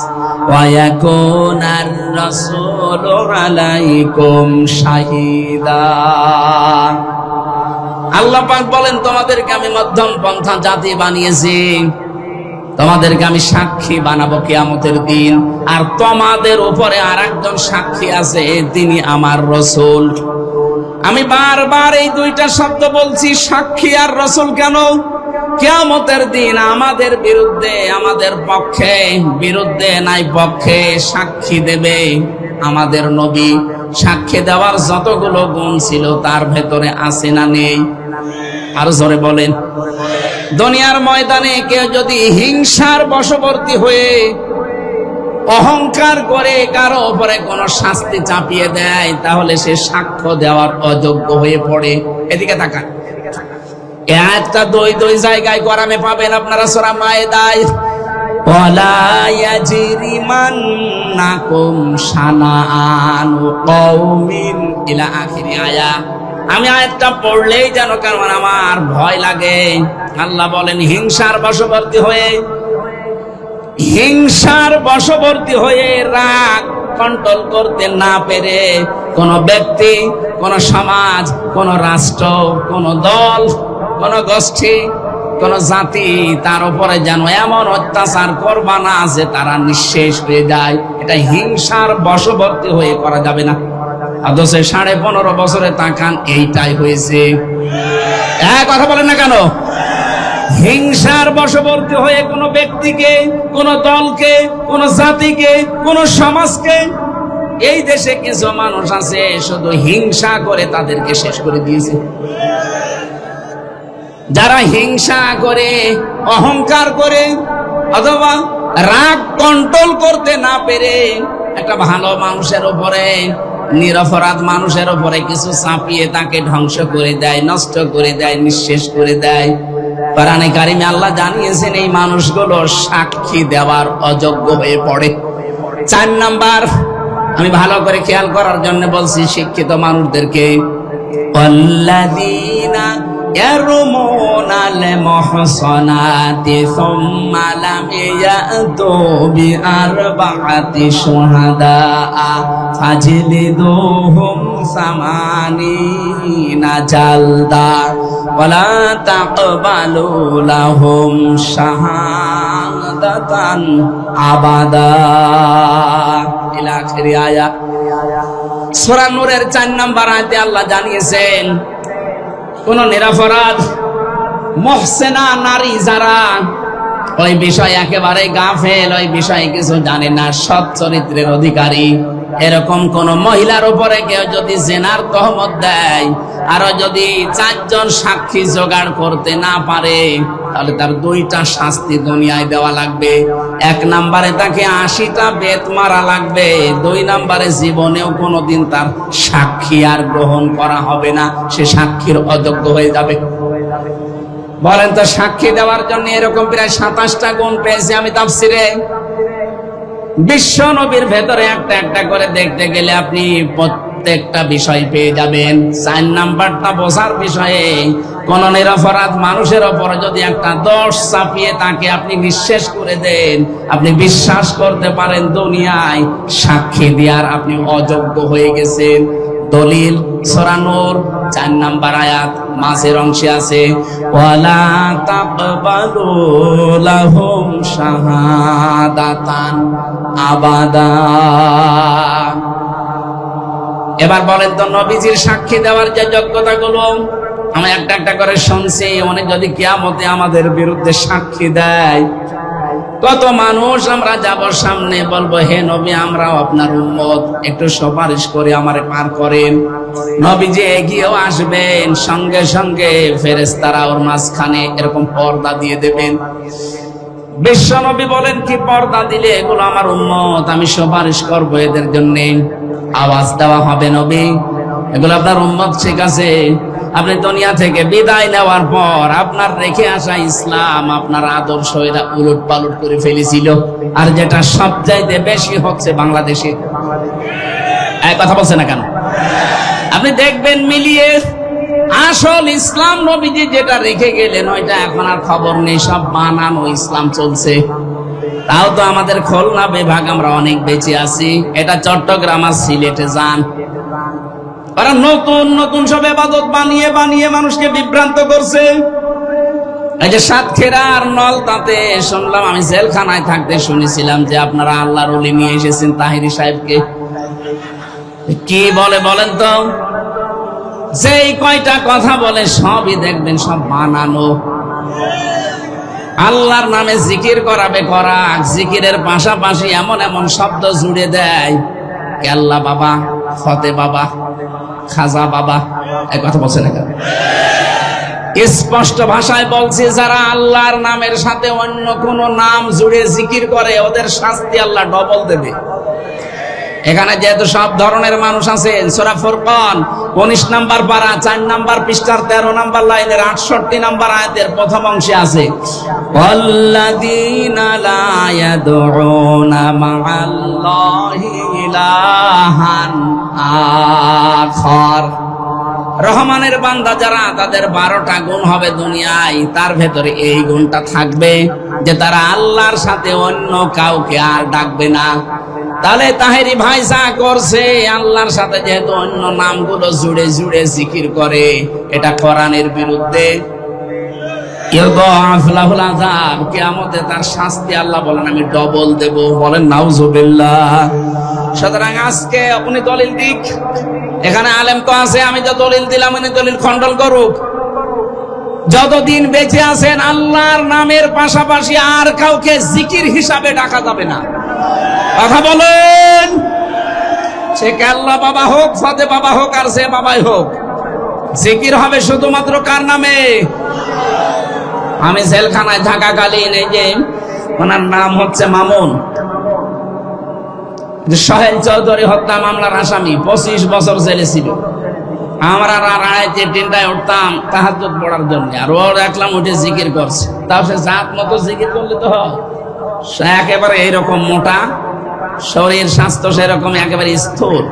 ওয়া ইয়াকুনার রাসূলু আলাইকুম শাহিদা। আল্লাহ পাক বলেন, তোমাদেরকে আমি মধ্যম পন্থা জাতি বানিয়েছি, তোমাদেরকে আমি সাক্ষী বানাবো কিয়ামতের দিন। আর তোমাদের উপরে আরেকজন সাক্ষী আছে, তিনি আমার রাসূল। আমি বারবার এই দুইটা শব্দ বলছি, সাক্ষী আর রাসূল। কেন? কিয়ামতের দিন আমাদের বিরুদ্ধে, আমাদের পক্ষে, বিরুদ্ধে নাই পক্ষে সাক্ষী দেবে আমাদের নবী। সাক্ষী দেওয়ার যতগুলো গুণ ছিল তার ভেতরে আছে না নেই? আরো জোরে বলেন। দুনিয়ার ময়দানে কেউ যদি হিংসার বশবর্তী হয়ে অহংকার করে কারো উপরে কোনো শাস্তি চাপিয়ে দেয়, তাহলে সে সাক্ষ্য দেওয়ার অযোগ্য হয়ে পড়ে। এদিকে তাকান, একটা দুই জায়গায় কোরআনে পাবেন আপনারা, সূরা মায়েদায়, ওয়ালা ইয়াজরিমান্নাকুম শানাআনু কওমিন ইলা আখির আয়াত। আমি আয়াতটা পড়লেই যেন কেমন আমার ভয় লাগে। আল্লাহ বলেন, হিংসার বশবর্তী হয়ে রাগ কন্ট্রোল করতে না পেরে কোন ব্যক্তি, কোন সমাজ, কোন রাষ্ট্র, কোন দল, কোন গোষ্ঠী, কোন জাতি তার উপরে যেন এমন অত্যাচার করবা না যে তারা নিঃশেষ হয়ে যায়। এটা হিংসার বশবর্তী হয়ে করা যাবে না। অথচ 15.5 বছরে তাকান, এইটাই হয়েছে। কথা বলেন না কেন? হিংসার বশবর্তী হয়ে কোন ব্যক্তিকে, কোন দলকে, কোন জাতিকে, কোন সমাজকে, এই দেশে কিছু মানুষ আছে শুধু হিংসা করে তাদেরকে শেষ করে দিয়েছে। যারা হিংসা করে, অহংকার করে, অথবা রাগ কন্ট্রোল করতে না পেরে একটা ভালো মানুষের উপরে, নিরপরাধ মানুষের উপরে কিছু চাপিয়ে তাকে ধ্বংস করে দেয়, নষ্ট করে দেয়, নিঃশেষ করে দেয়, কোরআনে কারিমে আল্লাহ জানিয়েছেন এই মানুষগুলো সাক্ষী দেওয়ার অযোগ্য হয়ে পড়ে। 4 নাম্বার, আমি ভালো করে খেয়াল করার জন্য বলছি শিক্ষিত মানুষদেরকে, আল্লাযীনা ইয়ারমুনাল মুহসানাতি সুম্মা লাম ইয়াতু বিআরবা'াতি শুহাদা ফাজলিদুহুম 80 জালদা ওয়ালা তাকবালু লাহুম শাহাদাতান আবাদা ইলা আখির আয়াত। সূরা নূরের 4 নম্বর আয়াতে আল্লাহ জানিয়েছেন, কোন নিরপরাধ মুহসিনা নারী যারা ওই বিষয় একেবারে গাফেল, ওই বিষয়ে কিছু জানে না, সৎ চরিত্রের অধিকারী, এরকম কোন মহিলার উপরে কেউ যদি জিনার তহমত দেয় আর যদি 4 জন সাক্ষী জোগাড় করতে না পারে, তাহলে তার 2টা শাস্তি দুনিয়ায় দেওয়া লাগবে। 1 নম্বরে তাকে 80টা বেত মারা লাগবে। 2 নম্বরে জীবনেও কোনোদিন তার সাক্ষী আর গ্রহণ করা হবে না, সে সাক্ষীর অযোগ্য হয়ে যাবে। বলেন তো, সাক্ষী দেওয়ার জন্য এরকম প্রায় 27টা গুণ পেয়েছি আমি তাফসিরে। বিশ্ব নবীর ভেতরে একটা একটা করে দেখতে গেলে আপনি প্রত্যেকটা বিষয় পেয়ে যাবেন। 4 নাম্বারটা বোঝার বিষয়ে, কোন নিরপরাধ মানুষের ওপর যদি একটা দোষ চাপিয়ে তাকে আপনি নিঃশেষ করে দেন, আপনি বিশ্বাস করতে পারেন দুনিয়ায় সাক্ষী দেওয়ার আপনি অযোগ্য হয়ে গেছেন। দলিল সূরা নূর 4 নাম্বার আয়াত, মাঝের অংশে আছে, ওয়ালা তাকবালু লাহুম শাহাদাতান আবাদা। এবার বলেন তো, নবীজির সাক্ষী দেওয়ার যে যোগ্যতাগুলো আমরা একটা একটা করে শুনছি, উনি যদি কিয়ামতে আমাদের বিরুদ্ধে সাক্ষী দেয়, কত মানুষ আমরা যাব সামনে, বলবো হে নবী আমরাও আপনার উম্মত, একটু সুপারিশ করে আমারে পার করেন। নবীজি এগিয়েও আসবেন, সঙ্গে সঙ্গে ফেরেশতারা ওর মাঝখানে এরকম পর্দা দিয়ে দেবেন। বিশ্ব নবী বলেন কি পর্দা দিলে? এগুলো আমার উম্মত, আমি সুপারিশ করবো এদের জন্য। আওয়াজ দেওয়া হবে নবী এগুলো আপনার উম্মত, ঠিক আছে? আপনি দুনিয়া থেকে বিদায় নেওয়ার পর আপনার রেখে আসা ইসলাম, আপনার আদর্শ এরা উলট পালট করে ফেলেছিল। আর যেটা সবচাইতে বেশি হচ্ছে বাংলাদেশে, এক কথা বলছে না কেন? আপনি দেখবেন মিলিয়ে আসল ইসলাম নবীজি যেটা রেখে গেলেন ওইটা এখন আর খবর নেই, সব বানানো ইসলাম চলছে। তাও তো আমাদের খুলনা বিভাগ আমরা অনেক বেঁচে আছি। এটা চট্টগ্রাম আর সিলেটে যান, ওরা নতুন নতুন সব ইবাদত বানিয়ে বানিয়ে মানুষকে বিভ্রান্ত করছে। এই যে সাতক্ষীরার নলতাতে শুনলাম, আমি জেলখানায় থাকতে শুনেছিলাম যে আপনারা আল্লাহর ওলি নিয়ে এসেছেন তাহিরি সাহেবকে। কি বলে বলেন তো? যেই কয়টা কথা বলে সবই দেখবেন সব বানানো। আল্লাহর নামে জিকির করাবে করাক, জিকিরের পাশাপাশি এমন এমন শব্দ জুড়ে দেয়, কেল্লা বাবা, ফতে বাবা, খাজা বাবা। এক কথা বলছে না কেন? স্পষ্ট ভাষায় বলছে, যারা আল্লাহর নামের সাথে অন্য কোন নাম জুড়ে জিকির করে ওদের শাস্তি আল্লাহ ডবল দেবে। এখানে যেহেতু সব ধরনের মানুষ আছেন, সূরা ফুরকান 19 নাম্বার পারা 4 নাম্বার পৃষ্ঠার 13 নাম্বার লাইনের 68 নাম্বার আয়াতের প্রথম অংশে আছে, ওয়াল্লাযীনা লা ইয়াদউনা মা'আল্লাহি ইলাহান আখার। রহমানের বান্দা যারা, তাদের 12টা গুণ হবে দুনিয়ায়, তার ভেতরে এই গুণটা থাকবে যে তারা আল্লাহর সাথে অন্য কাউকে আর ডাকবে না। তাহলে তাহেরি ভাই যা করছে, আল্লাহর সাথে যেহেতু অন্য নামগুলো জুড়ে জুড়ে জিকির করে, এটা কোরআনের বিরুদ্ধে। কিয়ামতে তার শাস্তি আল্লাহ বলেন আমি ডবল দেব। বলেন নাউজুবিল্লাহ। সুতরাং আজকে আপনি দলিল দিক, এখানে আলেম তো আছে, আমি তো দলিল দিলাম, উনি দলিল খণ্ডন করুক। যতদিন বেঁচে আছেন আল্লাহর নামের পাশাপাশি আর কাউকে জিকির হিসাবে ডাকা যাবে না। কথা বলেন, সে কেল্লা বাবা হোক, ফতে বাবা হোক, আর সে বাবাই হোক, জিকির হবে শুধুমাত্র কার নামে? আমি জেলখানায় থাকাকালীন, এই যে ওনার নাম হচ্ছে মামুন, সোহেল চৌধুরী হত্যা মামলার আসামি, 25 বছর জেলে ছিল। আমরা রাড়াইতে 3টায় উঠতাম তাহাজ্জুদ পড়ার জন্য, আর ও দেখলাম উঠে জিকির করছে। তাও সে জাত মতো জিকির করলে তো হয়, সে একেবারে এইরকম মোটা, শরীর স্বাস্থ্য সেরকম একেবারে স্থূল,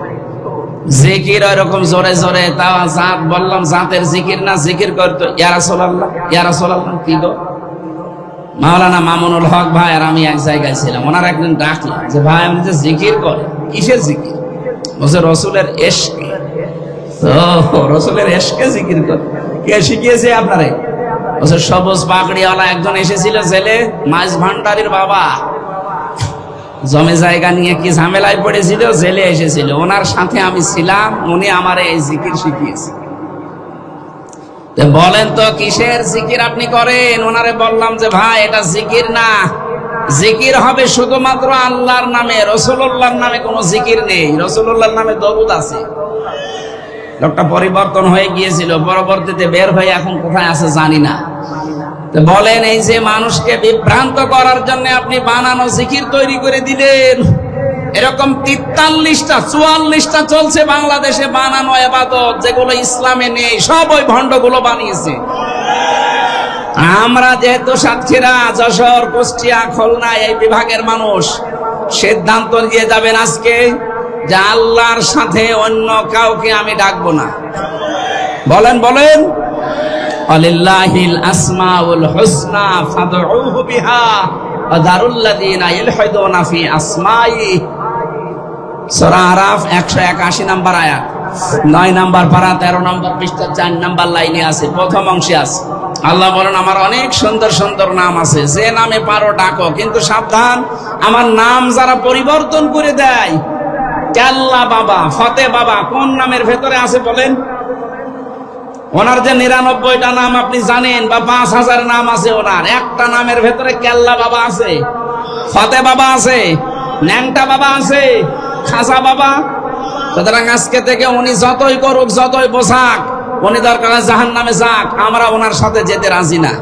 জিকির ওইরকম জোরে জোরে। তাও জাত বললাম, জাতের জিকির না, জিকির করতো ইয়া রাসূলুল্লাহ, ইয়া রাসূলুল্লাহ। কি গো? মাওলানা মামুনুল হক ভাই আর আমি এক জায়গায় ছিলাম, ওনার একদিন ডাকলাম যে ভাই আপনি যে জিকির করে, কিসের জিকির? বলছে রসুলের এশকে। তো রসুলের এশকে জিকির করে কে শিখিয়েছে আপনারে? বলছে সবুজ পাগড়িওয়ালা একজন এসেছিল জেলে, মাছ ভান্ডারির বাবা, জমি জায়গা নিয়ে কি ঝামেলায় পড়েছিল, জেলে এসেছিল, ওনার সাথে আমি ছিলাম, উনি আমারে এই জিকির শিখিয়েছে। বলেন তো কিসের জিকির আপনি করেন? ওনারে বললাম যে ভাই এটা জিকির না, জিকির হবে শুধুমাত্র আল্লাহর নামে, রাসূলুল্লাহর নামে কোনো জিকির নেই। রাসূলুল্লাহর নামে দরুদ আছে। লোকটা পরিবর্তন হয়ে গিয়েছিল, পরবর্তীতে বের হয়ে এখন কোথায় আছে জানি না। বলেন, এই যে মানুষকে বিভ্রান্ত করার জন্য আপনি বানানো জিকির তৈরি করে দিলেন, এরকম 43টা 44টা চলছে বাংলাদেশে বানানো ইবাদত, যেগুলো ইসলামে নেই, সব ওই ভণ্ডগুলো বানিয়েছে। আমরা যেহেতু সাতক্ষীরা, যশোর, কুষ্টিয়া, খুলনা এই বিভাগের মানুষ, সিদ্ধান্ত নিয়ে যাবেন আজকে যে আল্লাহর সাথে অন্য কাউকে আমি ডাকবো না। বলেন বলেন, আলিল্লাহিল আসমাউল হুসনা ফাদউহু বিহা ওয়া দারুল্লাযিনা ইলহিদুনা ফি আসমাই। সূরা আরাফ 181 নাম্বার আয়াত, 9 নাম্বার পারা 13 নাম্বার পৃষ্ঠা 4 নাম্বার লাইনে আছে, প্রথম অংশে আছে। আল্লাহ বলেন আমার অনেক সুন্দর সুন্দর নাম আছে, যে নামে পারো ডাকো, কিন্তু সাবধান, আমার নাম যারা পরিবর্তন করে দেয়, কেল্লা বাবা, ফতে বাবা, কোন নামের ভেতরে আছে বলেন? ওনার যে 99টা নাম আপনি জানেন, বা 5000 নাম আছে, ওনার একটা নামের ভেতরে কেল্লা বাবা আছে। ফতে বাবা আছে, ন্যাংটা বাবা আছে, খাসা বাবা। সুতরাং আজকে থেকে উনি যতই করুক, যতই পোশাক, উনি দরকার জাহান্নামে যাক, আমরা ওনার সাথে যেতে রাজি না।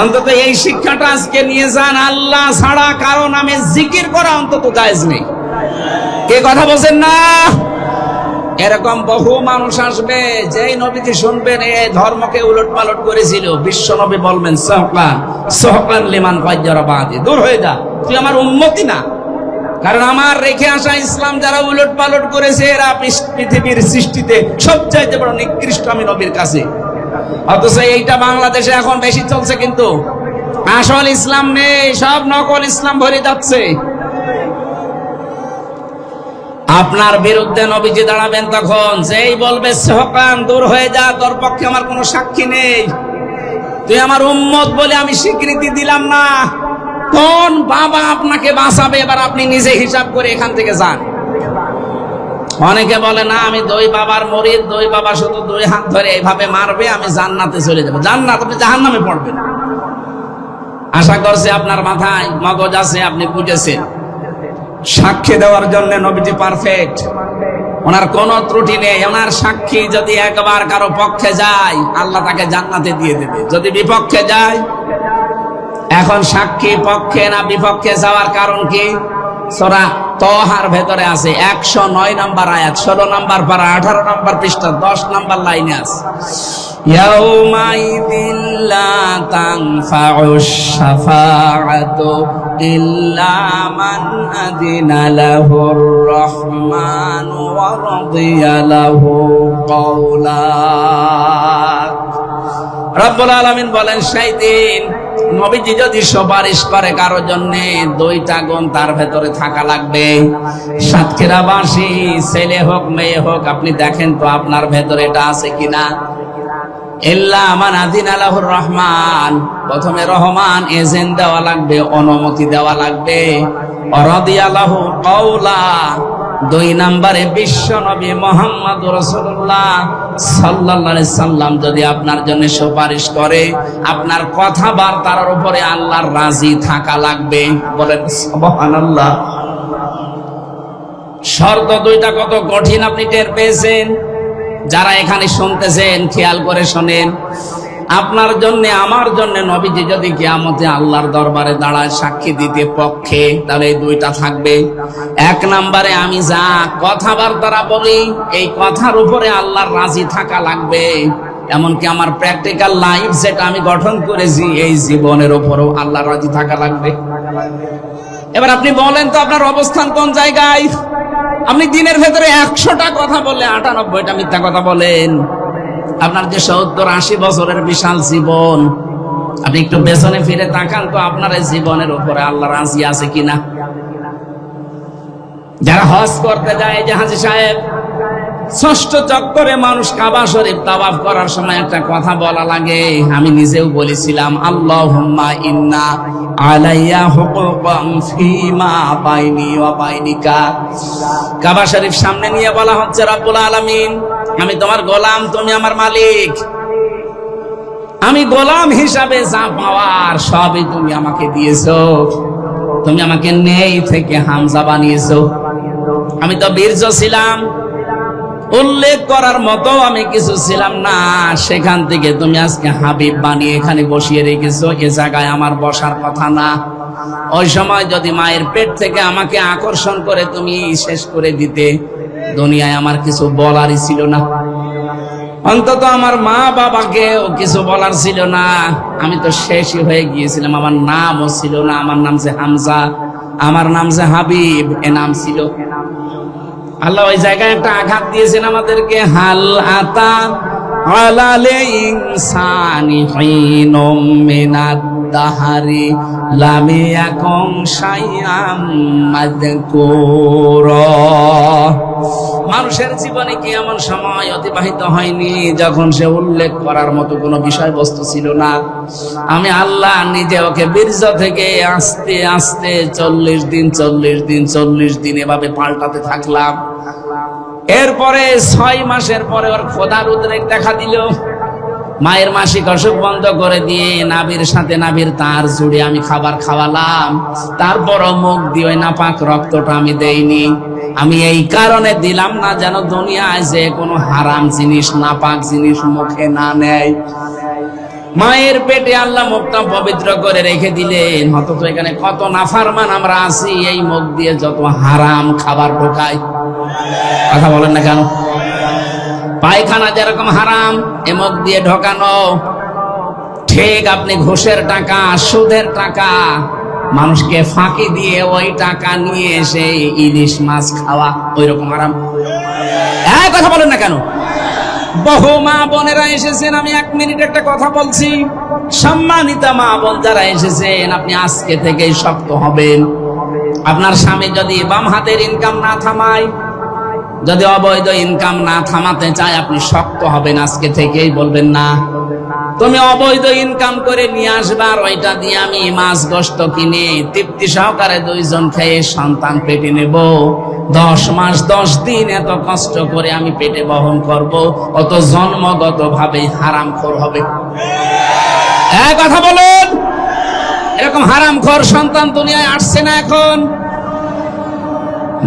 অন্তত এই শিক্ষাটা আজকে নিয়ে যান, আল্লাহ ছাড়া কারো নামে জিকির করা অন্তত জায়েজ নেই। কে কথা বলছেন না? এরকম বহু মানুষ আসবে, যেই নবীজি শুনবেন এই ধর্মকে উলট পালট করেছিল, বিশ্ব নবী বলবেন সহকান সহকান লিমান ফাজ্জারা বাদি, দূর হয়ে যা, তুই আমার উম্মতি না। কারণ আমার রেখে আসা ইসলাম যারা উলট পালট করেছে, এরা পৃথিবীর সৃষ্টিতে সবচাইতে বড় নিকৃষ্ট আমি নবীর কাছে। অথচ এইটা বাংলাদেশে এখন বেশি চলছে, কিন্তু আসল ইসলাম নেই, সব নকল ইসলাম ভরে যাচ্ছে। আপনার বিরুদ্ধে নবীজি দাঁড়াবেন, তখন যেই বলবে সহকান দূর হয়ে যা, তোর পক্ষে আমার কোনো সাক্ষী নেই, তুই আমার উম্মত বলে আমি স্বীকৃতি দিলাম না, কোন বাবা আপনাকে বাঁচাবে? এবার আপনি নিজে হিসাব করে এখান থেকে যান। অনেকে বলে না, আমি দুই বাবার মরিদ, দুই বাবা শুধু দুই হাত ধরে এইভাবে মারবে, আমি জান্নাতে চলে যাবো। জান্নাত? আপনি জাহান্নামে পড়বেন। আশা করছি আপনার মাথায় মগজ আছে, আপনি বুঝেছেন। সাক্ষী দেওয়ার জন্য নবীজি পারফেক্ট, ওনার কোনো ত্রুটি নেই। ওনার সাক্ষী যদি একবার কারো পক্ষে যায়, আল্লাহ তাকে জান্নাতে দিয়ে দেবে। যদি বিপক্ষে যায়, এখন সাক্ষী পক্ষে না বিপক্ষে যাওয়ার কারণ কি? সূরা তাহার ভেতরে আছে 109 নম্বর আয়াত, 16 নম্বর পারা, 18 নম্বর পৃষ্ঠা, 10 নম্বর লাইনে আছে, ইয়াউমাইযিল লা তানফাউশ শাফাআতু ইল্লা মান আযিনা লাহুর রাহমানু ওয়া রাদিয়া লাহু কওলা। রব্বুল আলামিন বলেন, সেই দিন নবীজি যদি সুপারিশ করে কারো জন্য, দুইটা গুণ তার ভেতরে থাকা লাগবে। সাতক্ষীরাবাসী ছেলে হোক মেয়ে হোক, আপনি দেখেন তো আপনার ভেতরে এটা আছে কিনা। ইল্লা মান আযিনা লাহুর রহমান, প্রথমে রহমান এজেন্ট দেওয়া লাগবে, অনুমতি দেওয়া লাগবে। রাদিয়া লাহু কওলা, দুই নম্বরে বিশ্ব নবী মুহাম্মদ রাসূলুল্লাহ সাল্লাল্লাহু আলাইহি সাল্লাম যদি আপনার জন্য সুপারিশ করে, আপনার কথাবার্তার উপরে আল্লাহর রাজি থাকা লাগবে। বলেন সুবহানাল্লাহ। শর্ত দুইটা কত কঠিন আপনি টের পেয়েছেন। যারা এখানে শুনতেছেন খেয়াল করে শোনেন। আপনার জন্য আমার জন্য নবীজি যদি কিয়ামতে আল্লাহর দরবারে দাঁড়ায় সাক্ষী দিতে পক্ষে, তাহলে এই দুইটা থাকবে। এক নম্বরে আমি যা কথাবার্তা বলি, এই কথার উপরে আল্লাহর রাজি থাকা লাগবে। এমনকি আমার প্র্যাকটিক্যাল লাইফ যেটা আমি গঠন করেছি, এই জীবনের উপরও আল্লাহর রাজি থাকা লাগবে। এবার আপনি বলেন তো আপনার অবস্থান কোন জায়গায়? আপনি দিনের ভেতরে 100টা কথা বলে 98টা মিথ্যা কথা বলেন। আপনার যে 70-80 বছরের বিশাল জীবন, আপনি একটু পেছনে ফিরে তাকান তো, আপনার এই জীবনের উপরে আল্লাহ রাজি আছে কিনা। যারা হজ করতে যায়, যে হাজী সাহেব, ষষ্ঠ চক্করে মানুষ কাবা শরীফ তাওয়াফ করার সময় একটা কথা বলা লাগে, আমি নিজেও বলেছিলাম, আল্লাহুম্মা ইন্না আলাইয়া হুকুকাম ফীমা বাইনি ওয়া বাইনিকা। কাবা শরীফ সামনে নিয়ে বলা হচ্ছে, রব্বুল আলামিন, আমি তোমার গোলাম, তুমি আমার মালিক। আমি গোলাম হিসাবে যা পাওয়ার সবই তুমি আমাকে দিয়েছো। তুমি আমাকে নেই থেকে হামজা বানিয়েছো। আমি তো বীর্য ছিলাম, উল্লেখ করার মতো আমি কিছু ছিলাম না। সেখান থেকে তুমি আজকে হাবিব বানিয়ে এখানে বসিয়ে রেখেছো। এ জায়গায় আমার বসার কথা না। ওই সময় যদি মায়ের পেট থেকে আমাকে আকর্ষণ করে তুমি শেষ করে দিতে, দুনিয়ায় আমার কিছু বলারই ছিল না। অন্তত আমার মা বাবাকেও কিছু বলার ছিল না। আমি তো শেষই হয়ে গিয়েছিলাম। আমার নামও ছিল না। আমার নাম যে হামজা, আমার নাম যে হাবিব, এ নাম ছিল। আল্লাহ ওই জায়গায় একটা আঘাত দিয়েছেন আমাদেরকে। হাল আতা আলাল ইনসানি হিনুম মিনাদ দাহারি লাম ইয়াকুন শাইআম মাযকুরা। মানুষের জীবনে কি এমন সময় অতিবাহিত হয়নি যখন সে উল্লেখ করার মতো কোনো বিষয়বস্তু ছিল না? আমি আল্লাহ নিজে ওকে বীর্য থেকে আস্তে আস্তে 40 দিন এভাবে পাল্টাতে থাকলাম। এরপরে 6 মাসের পরে ওর খোদার উদ্রেক দেখা দিল। মায়ের মাসিক অসুখ বন্ধ করে দিয়ে নাভির সাথে নাভির তার জুড়ে আমি খাবার খাওয়ালাম, তারপরও মুখ দিয়ে ওই নাপাক রক্তটা আমি দেইনি। আমি এই কারণে দিলাম না যেন দুনিয়ায় যে কোনো হারাম জিনিস নাপাক জিনিস মুখে না নেয়। মায়ের পেটে আল্লাহ মুখটা পবিত্র করে রেখে দিলেন, অথচ এখানে কত নাফরমান আমরা আছি, এই মুখ দিয়ে যত হারাম খাবার ঢোকায়। কথা বলেন না কেন? পায়খানা যেরকম হারাম এ মুখ দিয়ে ঢোকানো, ঠিক আপনি ঘুষের টাকা সুদের টাকা মানুষকে ফাঁকি দিয়ে ওই টাকা নিয়ে এসে ইলিশ মাছ খাওয়া ওই রকম হারাম। কথা বলেন না কেন? বহু মা বোনেরা এসেছেন, আমি 1 মিনিট একটা কথা বলছি। সম্মানিতা মা বোন যারা এসেছেন, আপনি আজকে থেকেই শক্ত হবেন। আপনার স্বামী যদি বাম হাতের ইনকাম না থামায়, যদি অবৈধ ইনকাম না থামাতে চায়, আপনি শক্ত হবেন আজকে থেকেই। বলবেন না তুমি অবৈধ ইনকাম করে নিয়ে আসবে, আর ওইটা দিয়ে আমি মাছ গোশত কিনে তৃপ্তি সহকারে 2 জন খেয়ে সন্তান পেটে নেব। 10 মাস 10 দিন এত কষ্ট করে আমি পেটে বহন করব, অত জন্মগত ভাবে হারামখোর হবে। কথা বলুন, এরকম হারামখোর সন্তান দুনিয়ায় আসছে না এখন?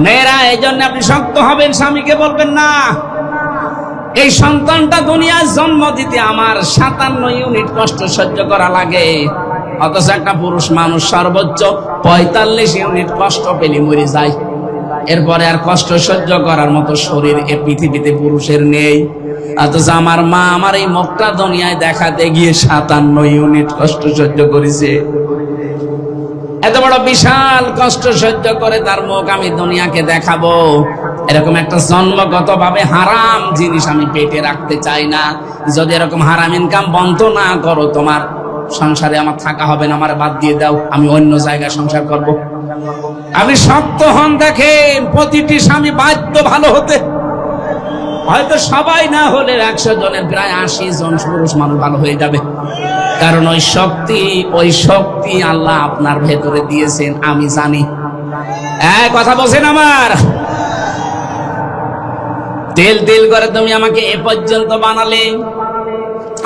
মেয়েরা এই জন্য আপনি শক্ত হবেন, স্বামীকে বলবেন না এই সন্তানটা দুনিয়ায় জন্ম দিতে আমার 57 ইউনিট কষ্ট সহ্য করা লাগে, অথচ একটা পুরুষ মানুষ সর্বোচ্চ 45 ইউনিট কষ্ট পেলে মরে যায়। এরপরে আর কষ্ট সহ্য করার মতো শরীর এ পৃথিবীতে পুরুষের নেই। অথচ আমার মা আমার এই মুখটা দুনিয়ায় দেখাতে গিয়ে 57 ইউনিট কষ্ট সহ্য করেছে। এত বড় বিশাল কষ্ট সহ্য করে তার মুখ আমি দুনিয়াকে দেখাবো, এরকম একটা জন্মগত ভাবে হারাম জিনিস আমি পেটে রাখতে চাই না। যদি এরকম হারাম ইনকাম বন্ধ না করো, তোমার সংসারে আমার থাকা হবে না, আমার বাদ দিয়ে দাও, আমি অন্য জায়গায় সংসার করব। আপনি শক্ত হন। দেখেন, প্রতিটি স্বামী বাধ্য ভালো হতে। হয়তো সবাই না হলে 100 জনের প্রায় 80 জন পুরুষ মানুষ ভালো হয়ে যাবে, কারণ ওই শক্তি আল্লাহ আপনার ভেতরে দিয়েছেন, আমি জানি। কথা বলছেন আমার? তেল তেল করে তুমি আমাকে এ পর্যন্ত বানালে,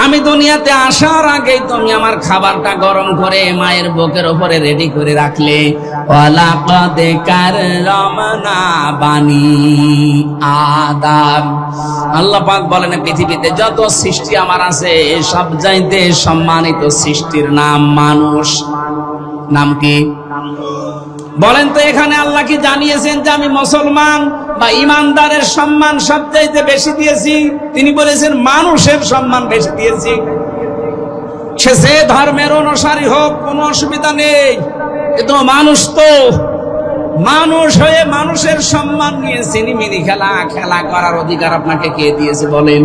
আমি দুনিয়াতে আসার আগেই তুমি আমার খাবারটা গরম করে মায়ের বুকের উপরে রেডি করে রাখলে। ওয়ালাকাদ কাররামনা বানি আদম। আল্লাহ পাক বলেন, পৃথিবীতে যত সৃষ্টি আমার আছে সব চাইতে সম্মানিত সৃষ্টির নাম মানুষ। নাম কি বলেন তো? এখানে আল্লাহ কি জানিয়েছেন যে আমি মুসলমান বা ইমানদারের সম্মান সবচাইতে বেশি দিয়েছি? তিনি বলেছেন মানুষের সম্মান বেশি দিয়েছি। সে যে ধর্মের অনুসারী হোক, কোনো অসুবিধা নেই, কিন্তু মানুষ তো মানুষ হয়ে মানুষের সম্মান নিয়ে সিনিমিনি খেলা করার অধিকার আপনাকে কে দিয়েছে বলেন?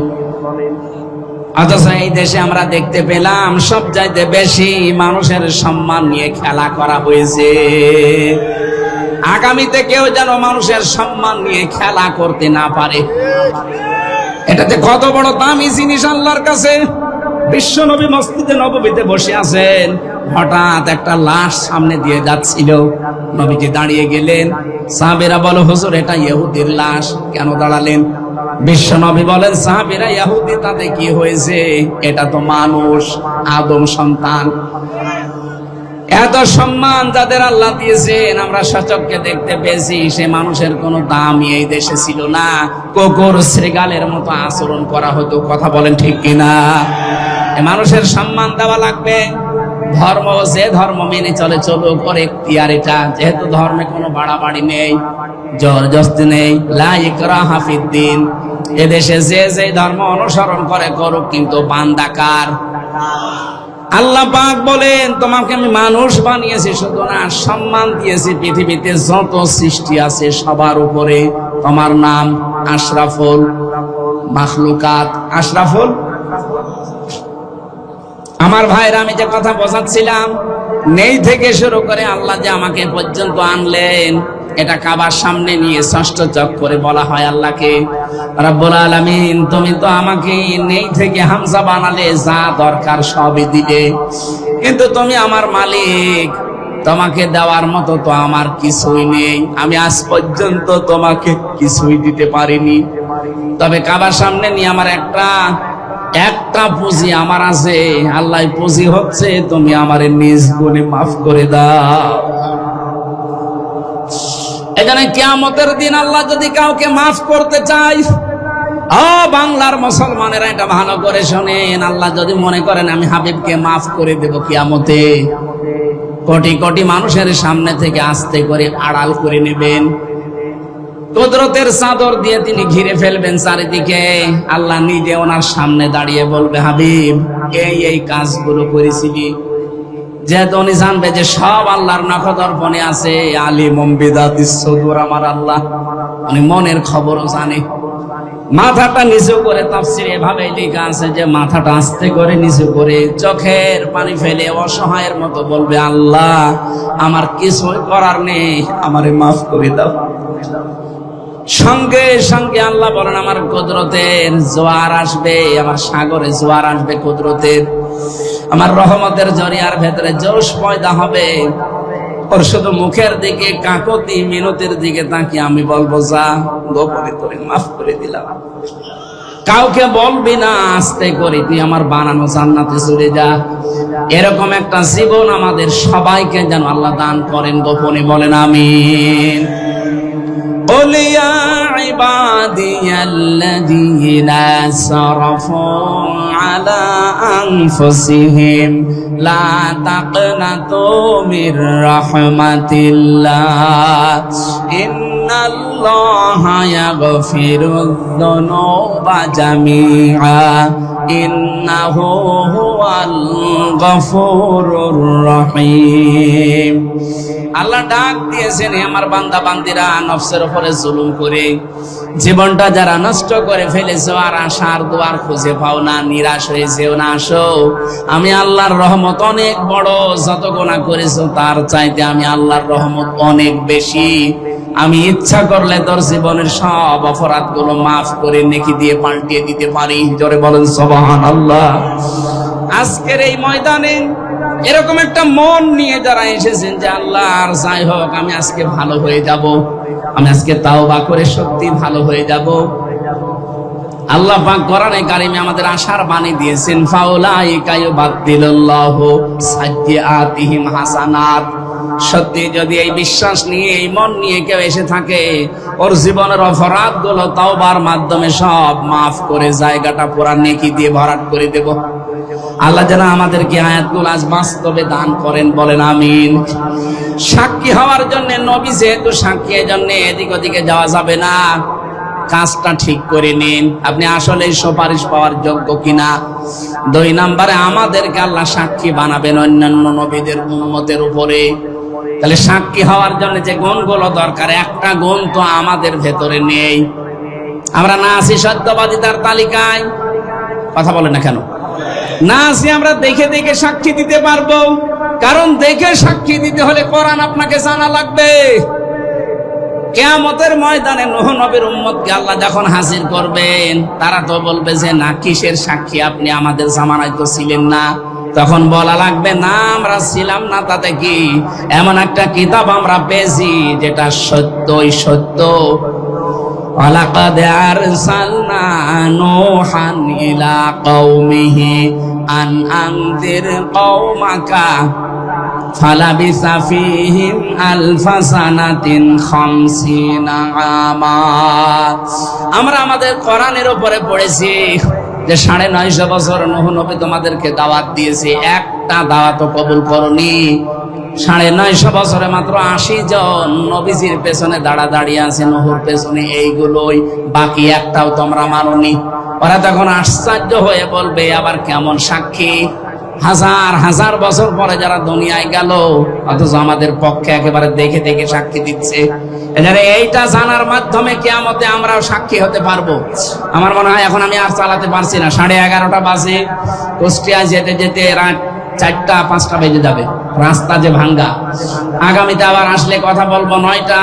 অথচ এই দেশে আমরা দেখতে পেলাম সবচাইতে বেশি মানুষের সম্মান নিয়ে খেলা করা হয়েছে। আগামীতে কেউ যেন মানুষের সম্মান নিয়ে খেলা করতে না পারে। এটাতে কত বড় দামি জিনিস আল্লাহর কাছে। বিশ্ব নবী মসজিদে নববীতে বসে আছেন, হঠাৎ একটা লাশ সামনে দিয়ে যাচ্ছিল। নবীজি দাঁড়িয়ে গেলেন। সাহাবীরা বলে, হুজুর এটা ইহুদির লাশ, কেন দাঁড়ালেন? বিশ্ব নবী বলেন, সাহাবীরা ইহুদি, তাতে কি হয়েছে? এটা তো মানুষ, আদম সন্তান। এত সম্মান যাদের আল্লাহ দিয়েছেন আমরা সচক্ষে দেখতে পেয়েছি, সে মানুষের কোনো দামই এই দেশে ছিল না। কুকুর শ্রীগালের মতো আচরণ করা হতো। কথা বলেন ঠিক কিনা? মানুষের সম্মান দেওয়া লাগবে। ধর্ম যে ধর্ম মেনে চলে চলুক, ওর এখতিয়ার এটা। যেহেতু ধর্মে কোনো বাড়াবাড়ি নেই, জবরদস্তি নেই, লা ইকরাহা ফিদ্দিন। এদেশে যে যে ধর্ম অনুসরণ করে করুক, কিন্তু বান্দা কার? আল্লাহ পাক বলেন, তোমাকে আমি মানুষ বানিয়েছি শুধু না, সম্মান দিয়েছি পৃথিবীতে যত সৃষ্টি আছে সবার উপরে। তোমার নাম আশরাফুল মাখলুকাত। আশরাফুল। আমার ভাইরা, আমি যে কথা বোঝাচ্ছিলাম, নেই থেকে শুরু করে আল্লাহ যে আমাকে পর্যন্ত আনলেন, এটা কাবার সামনে নিয়ে ষষ্ঠ চক্করে বলা হয় আল্লাহকে, রব্বুল আলামিন তুমি তো আমাকে নেই থেকে হামজা বানালে, যা দরকার সবই দিলে, কিন্তু তুমি আমার মালিক, তোমাকে দেওয়ার মতো তো আমার কিছুই নেই। আমি আজ পর্যন্ত তোমাকে কিছুই দিতে পারিনি। তবে কাবার সামনে নিয়ে আমার একটা পুঁজি আমার আছে, আল্লাহ পুঁজি হচ্ছে তুমি আমারে নিজ গুণে মাফ করে দাও। এখানে কিয়ামতের দিন আল্লাহ যদি কাউকে মাফ করতে চায়, বাংলার মুসলমানেরা এটা ভালো করে শোনেন, আল্লাহ যদি মনে করেন আমি হাবিবকে মাফ করে দেব কিয়ামতে, কোটি কোটি মানুষের সামনে থেকে আস্তে করে আড়াল করে নেবেন, কুদরতের চাদর দিয়ে তিনি ঘিরে ফেলবেন চারিদিকে। আল্লাহ নিজে ওনার সামনে দাঁড়িয়ে বলবে, হাবিব এই এই কাজগুলো করেছিলি। যেহেতু উনি জানবে যে সব আল্লাহর নখদর্পণে আছে, আলিমুম বিদাতিস সুদূর, আমার আল্লাহ উনি মনের খবরও জানে। মাথাটা নিচু করে, তাফসীরে এভাবে লেখা আছে যে মাথাটা আস্তে করে নিচু করে চোখের পানি ফেলে অসহায়ের মতো বলবে, আল্লাহ আমার কিছুই করার নেই, আমারে মাফ করে দাও। সঙ্গে সঙ্গে আল্লাহ বলেন আমার কুদরতের জোয়ার আসবে, আমার সাগরে জোয়ার আসবে কুদরতের, আমার রহমতের জরিয়ার ভেতরে জোশ পয়দা হবে। ওর শুধু মুখের দিকে কাকতি মিনতির দিকে তাকিয়ে আমি বলবো, যা গোপনে তোরে মাফ করে দিলাম, কাউকে বলবি না, আস্তে করে তুই আমার বানানো জান্নাতে চলে যা। এরকম একটা জীবন আমাদের সবাইকে যেন আল্লাহ দান করেন, গোপনে বলেন আমিন। قل يا عبادي الذين أسرفوا على أنفسهم لا تقنطوا من رحمة الله إن الله يغفر الذنوب جميعا إنه هو الغفور الرحيم। আল্লাহ ডাক দিয়েছেন, আমার বান্দা বান্দিরা নফসের উপরে জুলুম করে জীবনটা যারা নষ্ট করে ফেলেছো, আর আশার দুয়ার খুঁজে পাও না, নিরাশ হয়ে যেও না, আসো আমি আল্লাহর রহমত অনেক বড়, যত গুনাহ করেছো তার চাইতে আমি আল্লাহর রহমত অনেক বেশি। আমি ইচ্ছা করলে তোর জীবনের সব অপরাধগুলো মাফ করে নেকি দিয়ে পাল্টিয়ে দিতে পারি। জোরে বলেন সুবহানাল্লাহ। আজকের এই ময়দানে এরকম একটা মন নিয়ে যারা এসেছেন যে আল্লাহ আর যাই হোক আমি আজকে ভালো হয়ে যাব, আমি আজকে তাওবা করে সত্যি ভালো হয়ে যাব, আল্লাহ পাক কোরআনে কারিমে আমাদের আশার বাণী দিয়েছেন, ফাউলাইকা ইউবাদদিলুল্লাহু সাইয়্যাতিহিম হাসানাত। সত্যি যদি এই বিশ্বাস নিয়ে, এই মন নিয়ে কেউ এসে থাকে, ওর জীবনের অপরাধগুলো তাওবার মাধ্যমে সব মাফ করে জায়গাটা পুরা নেকি দিয়ে ভরাট করে দেব। আল্লাহ যেন আমাদেরকে আয়াতগুলো আজ বাস্তবে দান করেন, বলেন আমিন। সাক্ষী হওয়ার জন্য, নবী যেহেতু সাক্ষী, এজন্য এদিক ওদিকে যাওয়া যাবে না। কাজটা ঠিক করে নিন, আপনি আসলে সুপারিশ পাওয়ার যোগ্য কিনা। 2 নম্বরে আমাদেরকে আল্লাহ সাক্ষী বানাবেন অন্যান্য নবীদের উম্মতের উপরে। তাহলে সাক্ষী হওয়ার জন্য যে গুণগুলো দরকার, একটা গুণ তো আমাদের ভেতরে নেই। আমরা না আছি সত্যবাদিতার তালিকায়, কথা বলে না কেন? না আছি আমরা দেখে দেখে সাক্ষী দিতে পারবো, কারণ দেখে সাক্ষী দিতে হলে কোরআন আপনাকে জানা লাগবে। কিয়ামতের ময়দানে নূহ নবীর উম্মতকে আল্লাহ যখন হাজির করবেন, তারা তো বলবে যে না, কিসের সাক্ষী, আপনি আমাদের জামানায় তো ছিলেন না। তখন বলা লাগবে, না আমরা ছিলাম না তাতে কি, এমন একটা কিতাব আমরা পেয়েছি যেটা সত্যই সত্য। ওয়ালাকাদ আরসালনা নূহান ইলা কওমিহি আন আনজির কওমাকা ফালাবিসা ফীহিম আলফা সানাতিন 50 আমা। আমরা আমাদের কোরআনের উপরে পড়েছি যে 950 বছর নূহ নবী তোমাদেরকে দাওয়াত দিয়েছে, একটা দাওয়াতও কবুল করনি। 950 বছরে মাত্র 80 জন নবীজির পেছনে দাঁড়িয়ে আছে, নূহর পেছনে, এইগুলোই, বাকি একটাও তোমরা মানোনি। ওরা তখন আশ্চর্য হয়ে বলবে, আবার কেমন সাক্ষী, হাজার হাজার বছর পরে যারা দুনিয়ায় গেল, অথচ আমাদের পক্ষে একেবারে দেখে দেখে সাক্ষী দিচ্ছে। এখানে এইটা জানার মাধ্যমে কিয়ামতে আমরাও সাক্ষী হতে পারবো। আমার মনে হয় এখন আমি আর চালাতে পারছি না, 11:30 বাজে, কুষ্টিয়া যেতে যেতে রাত 4টা-5টা বেজে যাবে, রাস্তা যে ভাঙ্গা। আগামীতে আবার আসলে কথা বলবো 9টা,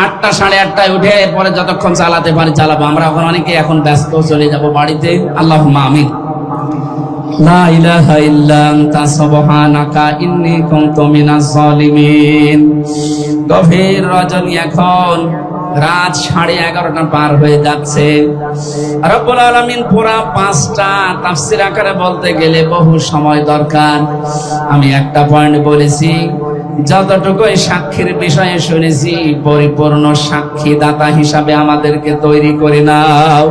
8টা, 8:30টায় উঠে এরপরে যতক্ষণ চালাতে পারি চালাবো। আমরা এখন অনেকে এখন ব্যস্ত, চলে যাব বাড়িতে। আল্লাহুম্মা আমিন। লা ইলাহা ইল্লা আনতা সুবহানাকা ইন্নী কুনতু মিনাজ জালিমিন। গভীর রজনী, এখন রাত 11:30 পার হয়ে যাচ্ছে। রব্বুল আলামিন পুরা 5টা তাফসীর আকারে বলতে গেলে বহু সময় দরকার। আমি একটা পয়েন্ট বলেছি, যতটুকু সাক্ষীর বিষয়ে শুনেছি পরিপূর্ণ সাক্ষী দাতা হিসাবে আমাদেরকে তৈরি করে নাও।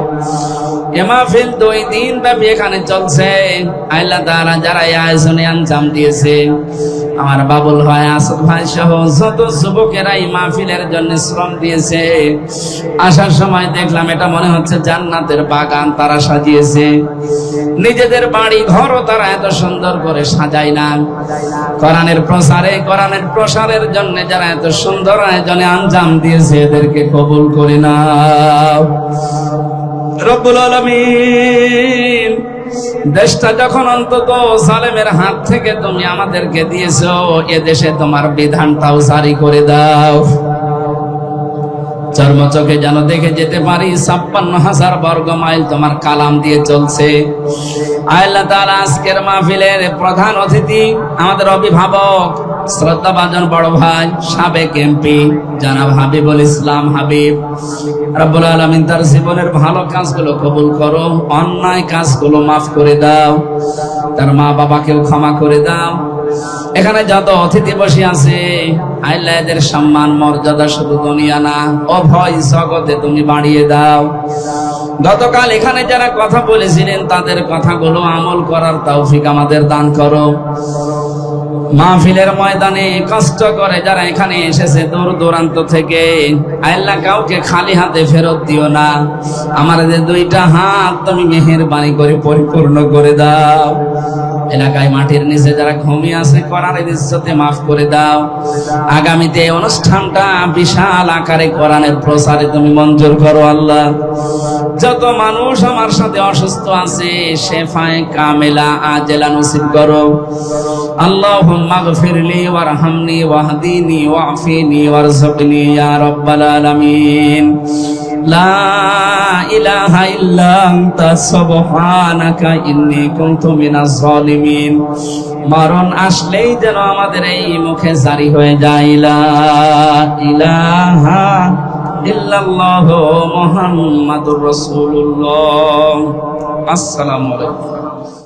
এ মাহফিল 2 দিন ব্যাপী এখানে চলছে। আল্লাহ তাআলা যারা এই আয়োজনে আঞ্জাম দিয়েছে, আমার বাবুল ভাই, আসাদ ভাই সহ যত যুবকেরা এই মাহফিলের জন্য শ্রম দিয়েছে, আসার সময় দেখলাম এটা মনে হচ্ছে জান্নাতের বাগান তারা সাজিয়েছে। নিজেদের বাড়ি ঘরও তারা এত সুন্দর করে সাজায় না। কোরআনের প্রসারের জন্য যারা এত সুন্দর আয়োজনে আঞ্জাম দিয়েছে, এদেরকে কবুল করে নাও রব্বুল আলামিন। দেশটা যখন অন্তত জালেমের হাত থেকে তুমি আমাদেরকে দিয়েছো, এ দেশে তোমার বিধানটাও জারি করে দাও। চর্মচোখে যেন দেখে যেতে পারি 56,000 বর্গ মাইল তোমার কালাম দিয়ে চলছে। আল্লাহ তাআলা আজকের মাহফিলের প্রধান অতিথি আমাদের অভিভাবক, শ্রদ্ধাভাজন বড় ভাই, সাবেক এমপি জনাব হাবিবুল ইসলাম হাবিব। রব্বুল আলামিন তার জীবনের ভালো কাজগুলো কবুল করো, অন্যায় কাজগুলো মাফ করে দাও, তার মা বাবাকেও ক্ষমা করে দাও। এখানে যত অতিথি বসে আছে, আল্লাহ এদের সম্মান মর্যাদা শুধু দুনিয়া না, অভয় জগতে তুমি বাড়িয়ে দাও। গতকাল এখানে যারা কথা বলেছিলেন, তাদের কথাগুলো আমল করার তৌফিক আমাদের দান করো। মাহফিলের ময়দানে কষ্ট করে যারা এখানে এসেছে দূর দূরান্ত থেকে, আল্লাহ কাউকে খালি হাতে ফেরত দিও না। আমার যে 2টা হাত তুমি মেহেরবানি করে পরিপূর্ণ করে দাও। এলাকায় মাটির নিচে যারা ঘুমিয়ে আছে, কোরআনের ইজ্জতে মাফ করে দাও। আগামীতে এই অনুষ্ঠানটা বিশাল আকারে কোরআনের প্রসারে তুমি মঞ্জুর করো আল্লাহ। যত মানুষ আমার সাথে অসুস্থ আছে, শেফায়ে কামেলা আজেলা নসিব করো। আল্লাহুম্মা গফিরলি ওয়ারহামনি ওয়াহদিনি ওয়াফিনি ওয়ারযুকনি ইয়া রাব্বাল আলামিন। লা ইলাহা ইল্লা আনতা সুবহানাকা ইন্নী কুনতু মিনাজ জালিমিন। মরণ আসলেই যেন আমাদের এই মুখে জারি হয়ে যায়, লা ইলাহা ইল্লাল্লাহু মুহাম্মাদুর রাসূলুল্লাহ। আসসালামু আলাইকুম।